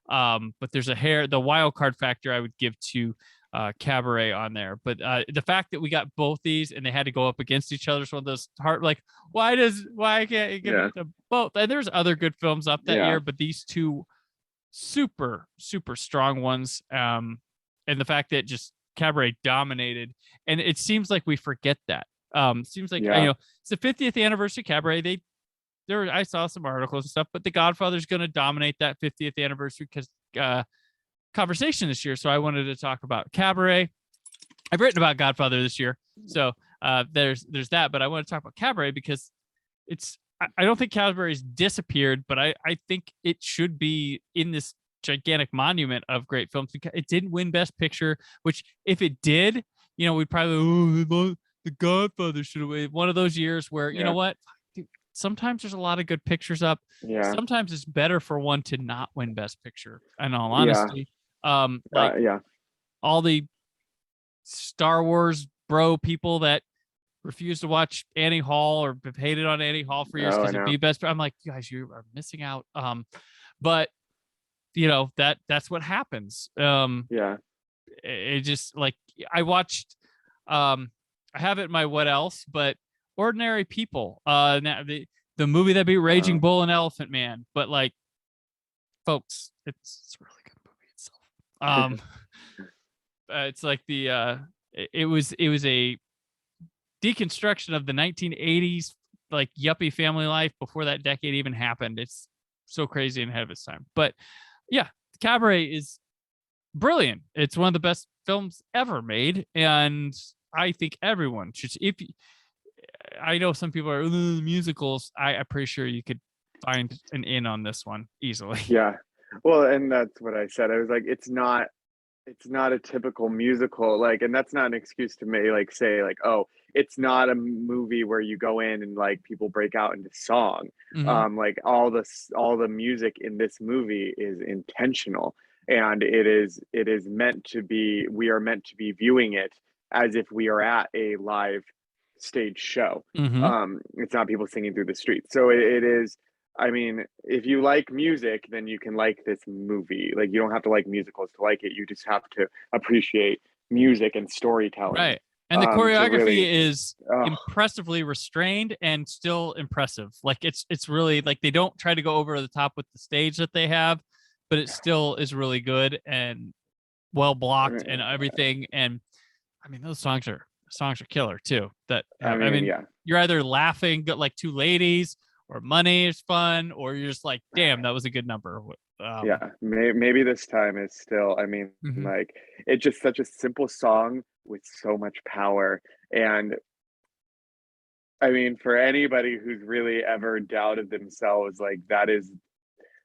But there's the wild card factor I would give to Cabaret on there. But the fact that we got both these and they had to go up against each other is one of those hard, like, why can't you give them both? And there's other good films up that year, but these two super, super strong ones. And the fact that just Cabaret dominated, and it seems like we forget that. Seems like it's the 50th anniversary Cabaret. I saw some articles and stuff, but The Godfather's going to dominate that 50th anniversary conversation this year. So I wanted to talk about Cabaret. I've written about Godfather this year, so there's that. But I want to talk about Cabaret because I don't think Cabaret's disappeared, but I think it should be in this gigantic monument of great films. Because it didn't win Best Picture, which if it did, we'd probably The Godfather should have won. One of those years where you know what. Sometimes there's a lot of good pictures up. Yeah. Sometimes it's better for one to not win Best Picture, in all honesty. All the Star Wars bro people that refuse to watch Annie Hall or have hated on Annie Hall for years because it'd be best. I'm like, you guys, you are missing out. But that's what happens. It just, like, I watched, I have it in my what else, but Ordinary People, the movie that beat Raging Bull and Elephant Man. But like, folks, it's a really good movie itself. It's like it was a deconstruction of the 1980s like yuppie family life before that decade even happened. It's so crazy and ahead of its time. But yeah, Cabaret is brilliant. It's one of the best films ever made, and I think everyone should. I know some people are musicals. I'm pretty sure you could find an in on this one easily. Yeah. Well, and that's what I said. I was like, it's not a typical musical, like, and that's not an excuse to say like, oh, it's not a movie where you go in and like people break out into song. Like all the music in this movie is intentional, and it is meant to be. We are meant to be viewing it as if we are at a live stage show. It's not people singing through the streets. So it is. I mean, if you like music, then you can like this movie. Like, you don't have to like musicals to like it. You just have to appreciate music and storytelling. Right. And the choreography is impressively restrained and still impressive. Like, it's really, like, they don't try to go over the top with the stage that they have, but it still is really good and well blocked and everything. And I mean, those songs are killer too. You're either laughing like two ladies, or Money is fun, or you're just like, damn, that was a good number. Maybe this time it's still, like, it's just such a simple song with so much power. And I mean, for anybody who's really ever doubted themselves, like, that is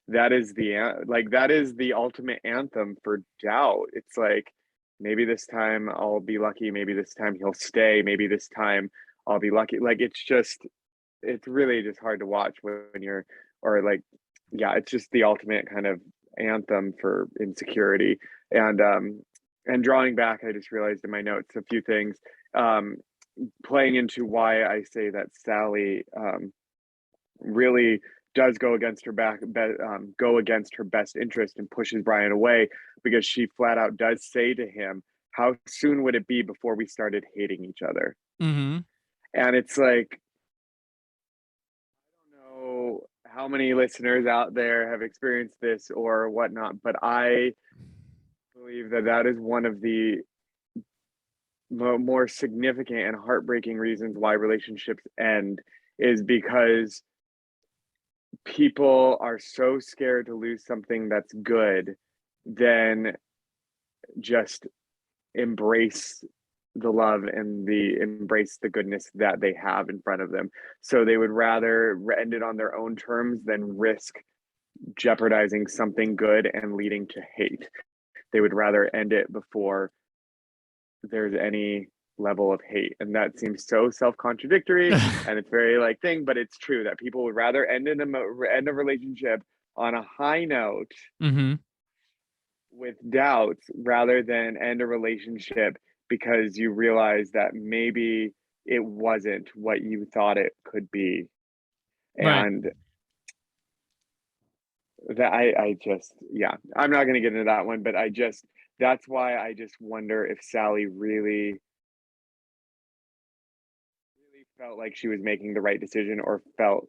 that is the ultimate anthem for doubt. It's like, maybe this time I'll be lucky, maybe this time he'll stay, maybe this time I'll be lucky. Like, it's really just hard to watch when you're, or like, yeah, it's just the ultimate kind of anthem for insecurity. And drawing back, I just realized in my notes a few things, um playing into why I say that Sally really does go against her best interest and pushes Brian away, because she flat out does say to him, how soon would it be before we started hating each other? Mm-hmm. And it's like, I don't know how many listeners out there have experienced this or whatnot, but I believe that that is one of the more significant and heartbreaking reasons why relationships end, is because people are so scared to lose something that's good, then just embrace the love and embrace the goodness that they have in front of them. So they would rather end it on their own terms than risk jeopardizing something good and leading to hate. They would rather end it before there's any level of hate. And that seems so self-contradictory and it's very like thing, but it's true that people would rather end a relationship on a high note Mm-hmm. with doubts rather than end a relationship because you realize that maybe it wasn't what you thought it could be. Right. And that I just, yeah, I'm not going to get into that one, but that's why I just wonder if Sally really felt like she was making the right decision, or felt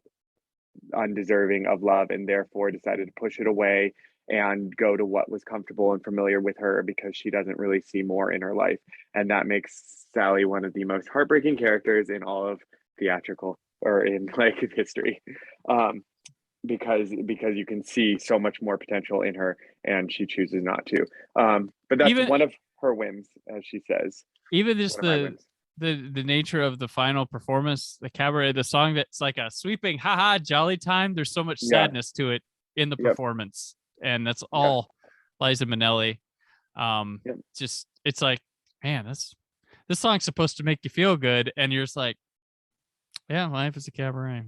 undeserving of love and therefore decided to push it away and go to what was comfortable and familiar with her, because she doesn't really see more in her life. And that makes Sally one of the most heartbreaking characters in all of theatrical, or in like history. Because you can see so much more potential in her and she chooses not to. But that's Even one of her whims, as she says. even just One of my whims. the nature of the final performance, the cabaret, the song that's like a sweeping haha jolly time. There's so much Yeah. sadness to it in the Yep. performance, and that's Yeah. all Liza Minnelli. Yep. Just it's like, man, this song's supposed to make you feel good, and you're just like, yeah, life is a cabaret.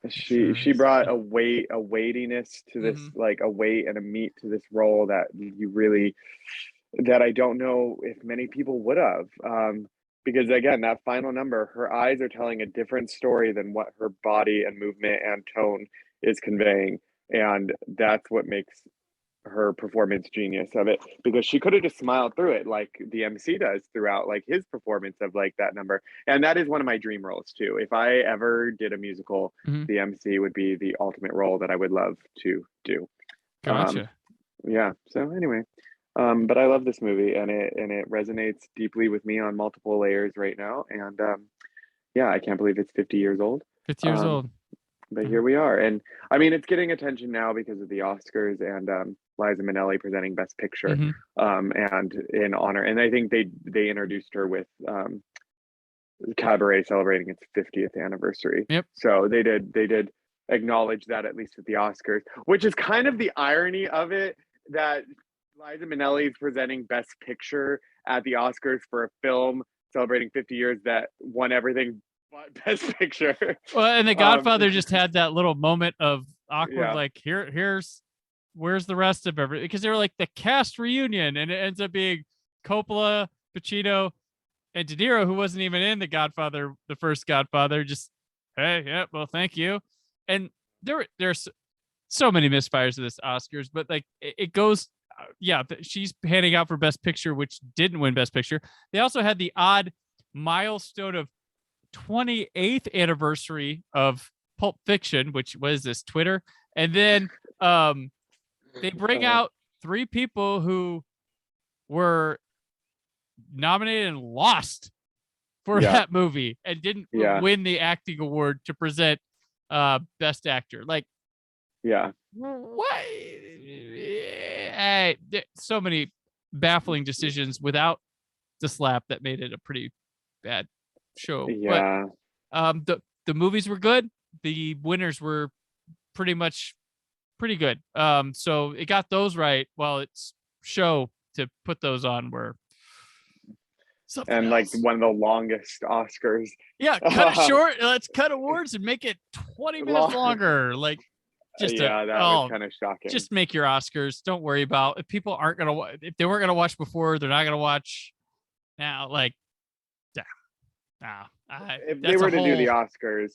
She brought a weightiness to this, like a weight and a meat to this role that you really, that I don't know if many people would have. Because again, that final number, her eyes are telling a different story than what her body and movement and tone is conveying. And that's what makes her performance genius of it, because she could have just smiled through it like the MC does throughout like his performance of like that number. And that is one of my dream roles too. If I ever did a musical, the MC would be the ultimate role that I would love to do. Gotcha. Yeah. So anyway, but I love this movie, and it resonates deeply with me on multiple layers right now. And yeah, I can't believe it's 50 years old. 50 years old. But here we are. And I mean, it's getting attention now because of the Oscars and Liza Minnelli presenting Best Picture, and in honor. And I think they introduced her with Cabaret celebrating its 50th anniversary. Yep. So they did acknowledge that, at least with the Oscars, which is kind of the irony of it, that Liza Minnelli is presenting Best Picture at the Oscars for a film celebrating 50 years that won everything but Best Picture. Well, and The Godfather just had that little moment of awkward, Yeah. like where's the rest of everything? Because they were like the cast reunion, and it ends up being Coppola, Pacino, and De Niro, who wasn't even in The Godfather, the first Godfather. Just, hey, yeah, well, thank you. And there's so many misfires of this Oscars, but like it goes, yeah, she's handing out for Best Picture, which didn't win Best Picture. They also had the odd milestone of 28th anniversary of Pulp Fiction, which was this Twitter, and then they bring out three people who were nominated and lost for that movie and didn't win the acting award to present Best Actor. Like, what? So many baffling decisions without the slap that made it a pretty bad show. But the movies were good. The winners were pretty much pretty good. So it got those right. Well, it's show to put those on were something And like else. one of the longest Oscars. Yeah, cut it short. Let's cut awards and make it 20 minutes longer. Like, just Yeah, that was kind of shocking. just make your Oscars. Don't worry about if people aren't gonna. If they weren't gonna watch before, they're not gonna watch now. Like, yeah, if they were to do the Oscars,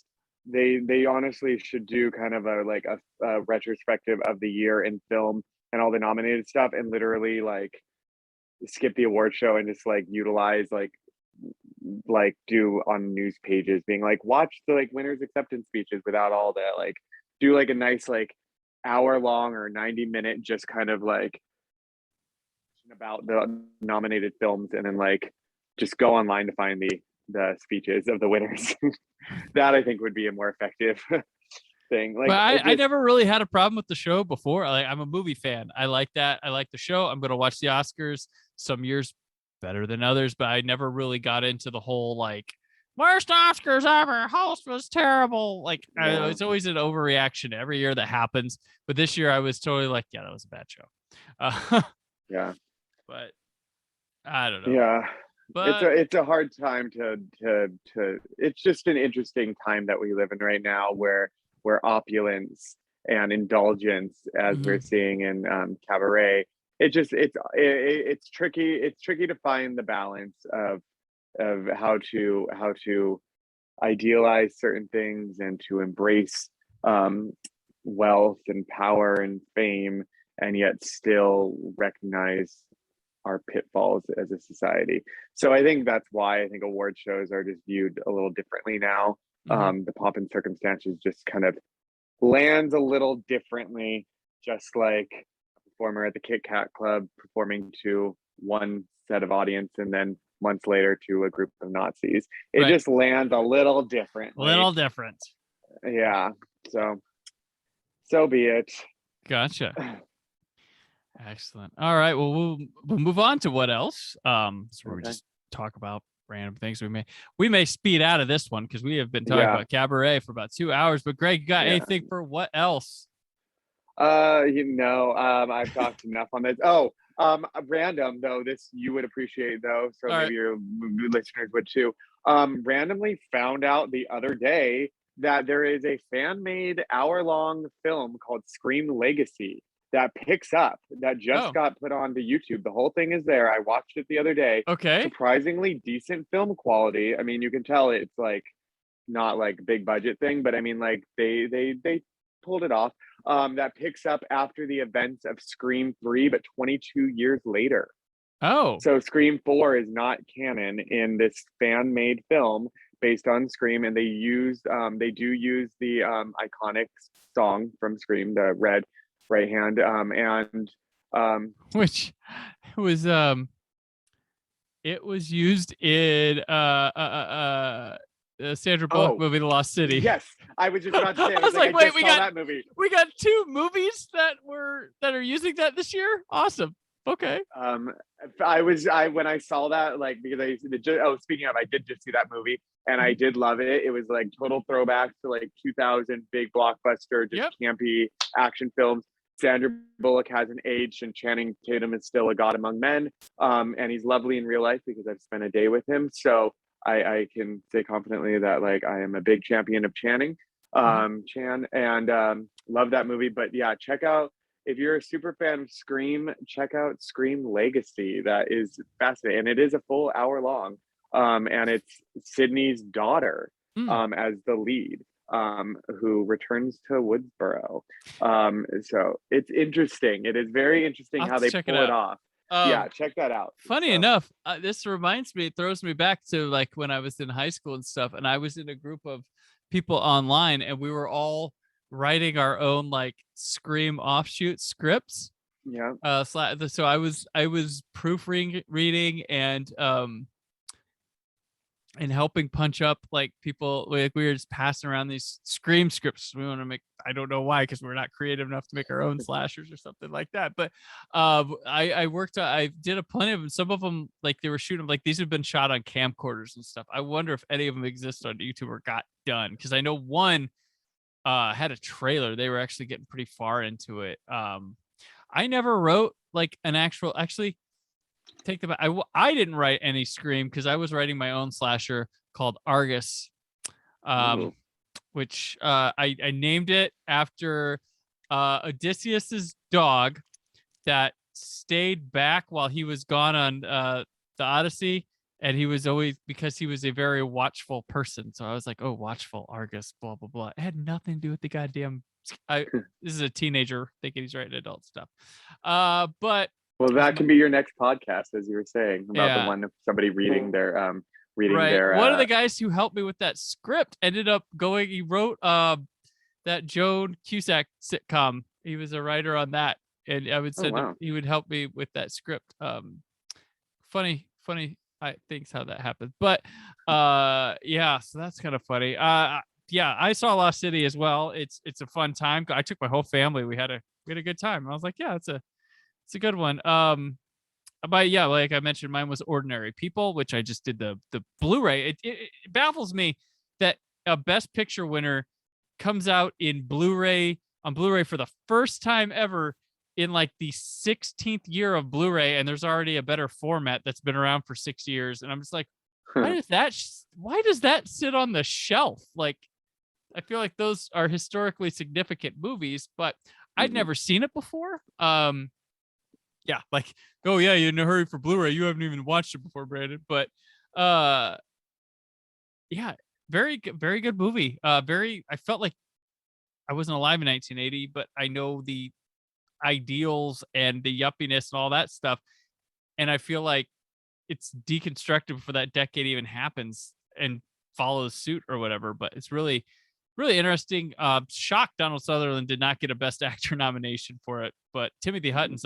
they honestly should do kind of a retrospective of the year in film and all the nominated stuff, and literally like skip the award show and just like utilize like do on news pages being like watch the like winners acceptance speeches without all the like do like a nice like hour long or 90-minute just kind of like about the nominated films, and then like just go online to find the speeches of the winners. That I think would be a more effective thing. Like, but I never really had a problem with the show before. Like, I'm a movie fan. I like that. I like the show. I'm gonna watch the Oscars. Some years better than others, but I never really got into the whole like worst Oscars ever. Host was terrible. Like, yeah. it's always an overreaction every year that happens. But this year I was totally like, yeah, that was a bad show. Yeah. But I don't know. Yeah. But it's a hard time to it's just an interesting time that we live in right now where opulence and indulgence, as we're seeing in Cabaret, it's tricky to find the balance of how to idealize certain things and to embrace wealth and power and fame, and yet still recognize our pitfalls as a society. So I think that's why I think award shows are just viewed a little differently now. The pomp and circumstances just kind of lands a little differently, just like a performer at the Kit Kat Club performing to one set of audience and then months later to a group of Nazis. It just lands a little different. Yeah. So be it. Gotcha. Excellent. All right. Well, we'll move on to what else. So we just talk about random things. We may speed out of this one because we have been talking about Cabaret for about 2 hours. But Greg, you got anything for what else? I've talked enough on this. Random though. This you would appreciate though. So maybe your listeners would too. Randomly found out the other day that there is a fan-made hour-long film called Scream Legacy that picks up, that just got put onto YouTube. The whole thing is there. I watched it the other day. Okay. Surprisingly decent film quality. I mean, you can tell it's like not like big budget thing, but I mean like they pulled it off. That picks up after the events of Scream 3, but 22 years later. Oh. So Scream 4 is not canon in this fan-made film based on Scream, and they do use the iconic song from Scream, the Red Right Hand, which was it was used in Sandra Bullock movie The Lost City. Yes, I was just about to say. I was like, wait, we got that movie. We got 2 movies that are using that this year. Awesome. Okay. When I saw that, like, because speaking of, I did just see that movie and I did love it. It was like total throwback to like 2000 big blockbuster, just campy action films. Sandra Bullock hasn't aged, and Channing Tatum is still a god among men. And he's lovely in real life because I've spent a day with him. So I can say confidently that like I am a big champion of Chan, and love that movie. But yeah, check out, if you're a super fan of Scream, check out Scream Legacy. That is fascinating, and it is a full hour long. And it's Sydney's daughter as the lead, who returns to Woodsboro. So it's interesting. It is very interesting how they pull it off. Check that out. Funny enough, this throws me back to like when I was in high school and stuff, and I was in a group of people online, and we were all writing our own like Scream offshoot scripts. So I was proofreading and helping punch up like people. Like we were just passing around these Scream scripts. We want to make, I don't know why, because we're not creative enough to make our own slashers or something like that. But I did plenty of them. Some of them, like they were shooting, like these have been shot on camcorders and stuff. I wonder if any of them exist on YouTube or got done, because I know one had a trailer. They were actually getting pretty far into it. I never wrote like an actually take the back. I didn't write any Scream because I was writing my own slasher called Argus, which I named it after Odysseus's dog that stayed back while he was gone on the Odyssey. And he was always, because he was a very watchful person. So I was like, oh, watchful, Argus, blah, blah, blah. It had nothing to do with the goddamn, this is a teenager thinking he's writing adult stuff. But. Well, that can be your next podcast, as you were saying, about the one of somebody reading their, their. One of the guys who helped me with that script ended up going, he wrote that Joan Cusack sitcom. He was a writer on that. And I would send him, he would help me with that script. Funny. Things how that happened, but yeah, so that's kind of funny. Yeah, I saw Lost City as well. It's a fun time. I took my whole family. We had a good time. I was like, yeah, it's a good one. But yeah, like I mentioned, mine was Ordinary People, which I just did the Blu-ray. It baffles me that a Best Picture winner comes out in Blu-ray for the first time ever in like the 16th year of Blu-ray, and there's already a better format that's been around for 6 years. And I'm just like, why does that sit on the shelf? Like, I feel like those are historically significant movies, but I'd never seen it before. Yeah, like, oh yeah, you're in a hurry for Blu-ray. You haven't even watched it before, Brandon. But yeah, very good movie. I felt like I wasn't alive in 1980, but I know the ideals and the yuppiness and all that stuff, and I feel like it's deconstructed before that decade even happens and follows suit or whatever. But it's really interesting. Shocked Donald Sutherland did not get a Best Actor nomination for it, but Timothy Hutton's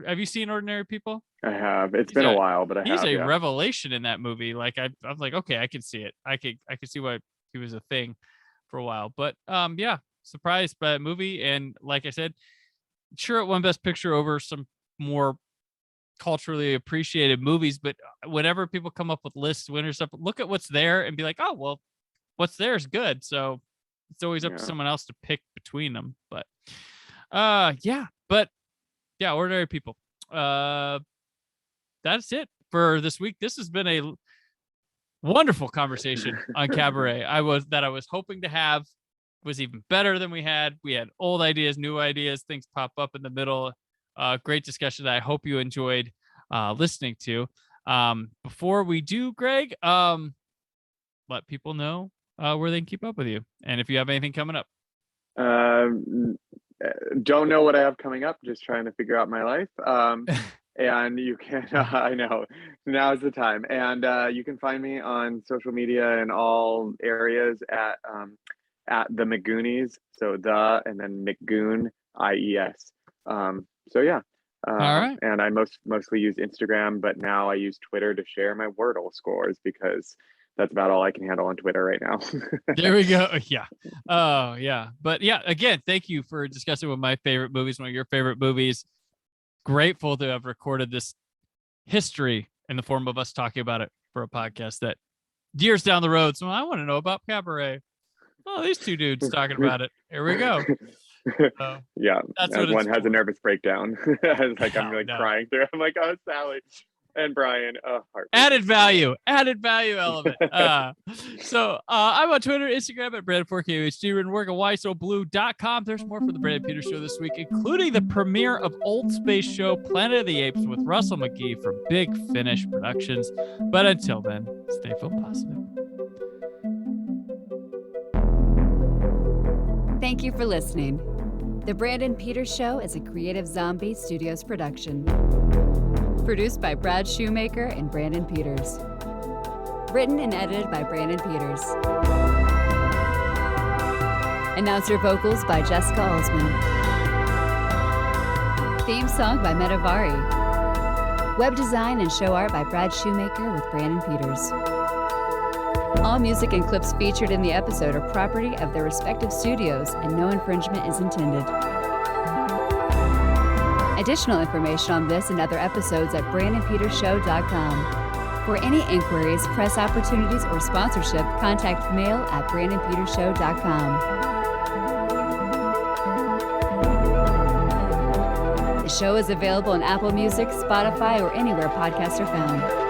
have you seen Ordinary People? I have. It's been a while, but he's a revelation in that movie. Like I was like, okay, I can see it. I could see why he was a thing for a while. But yeah, surprised by that movie. And like I said, sure, it won Best Picture over some more culturally appreciated movies, but whenever people come up with lists, winners stuff, look at what's there and be like, oh, well, what's there is good. So it's always up to someone else to pick between them. But yeah, Ordinary People. That's it for this week. This has been a wonderful conversation on Cabaret. I was hoping to have. Was even better than we had. We had old ideas, new ideas, things pop up in the middle. Great discussion that I hope you enjoyed listening to. Before we do, Greg, let people know where they can keep up with you and if you have anything coming up. Don't know what I have coming up. Just trying to figure out my life. And you can, I know, now's the time. And you can find me on social media in all areas at the McGoonies, so and then McGoon, IES. So yeah. All right. And I mostly use Instagram, but now I use Twitter to share my Wordle scores because that's about all I can handle on Twitter right now. There we go. Yeah. Oh yeah. But yeah, again, thank you for discussing one of my favorite movies, one of your favorite movies. Grateful to have recorded this history in the form of us talking about it for a podcast that years down the road. So I want to know about Cabaret. Oh, these two dudes talking about it. Here we go. Yeah, that's what one has a nervous breakdown. I'm crying through. I'm like, oh, Sally and Brian. Added value element. So I'm on Twitter, Instagram at Brandon4KUHD. Written work at whysoblu.com. There's more for the Brandon Peters Show this week, including the premiere of Old Space Show Planet of the Apes with Russell McGee from Big Finish Productions. But until then, stay film positive. Thank you for listening. The Brandon Peters Show is a Creative Zombie Studios production. Produced by Brad Shoemaker and Brandon Peters. Written and edited by Brandon Peters. Announcer vocals by Jessica Alsman. Theme song by Metavari. Web design and show art by Brad Shoemaker with Brandon Peters. All music and clips featured in the episode are property of their respective studios, and no infringement is intended. Additional information on this and other episodes at BrandonPetersShow.com. For any inquiries, press opportunities, or sponsorship, contact mail at BrandonPetersShow.com. show is available on Apple Music, Spotify, or anywhere podcasts are found.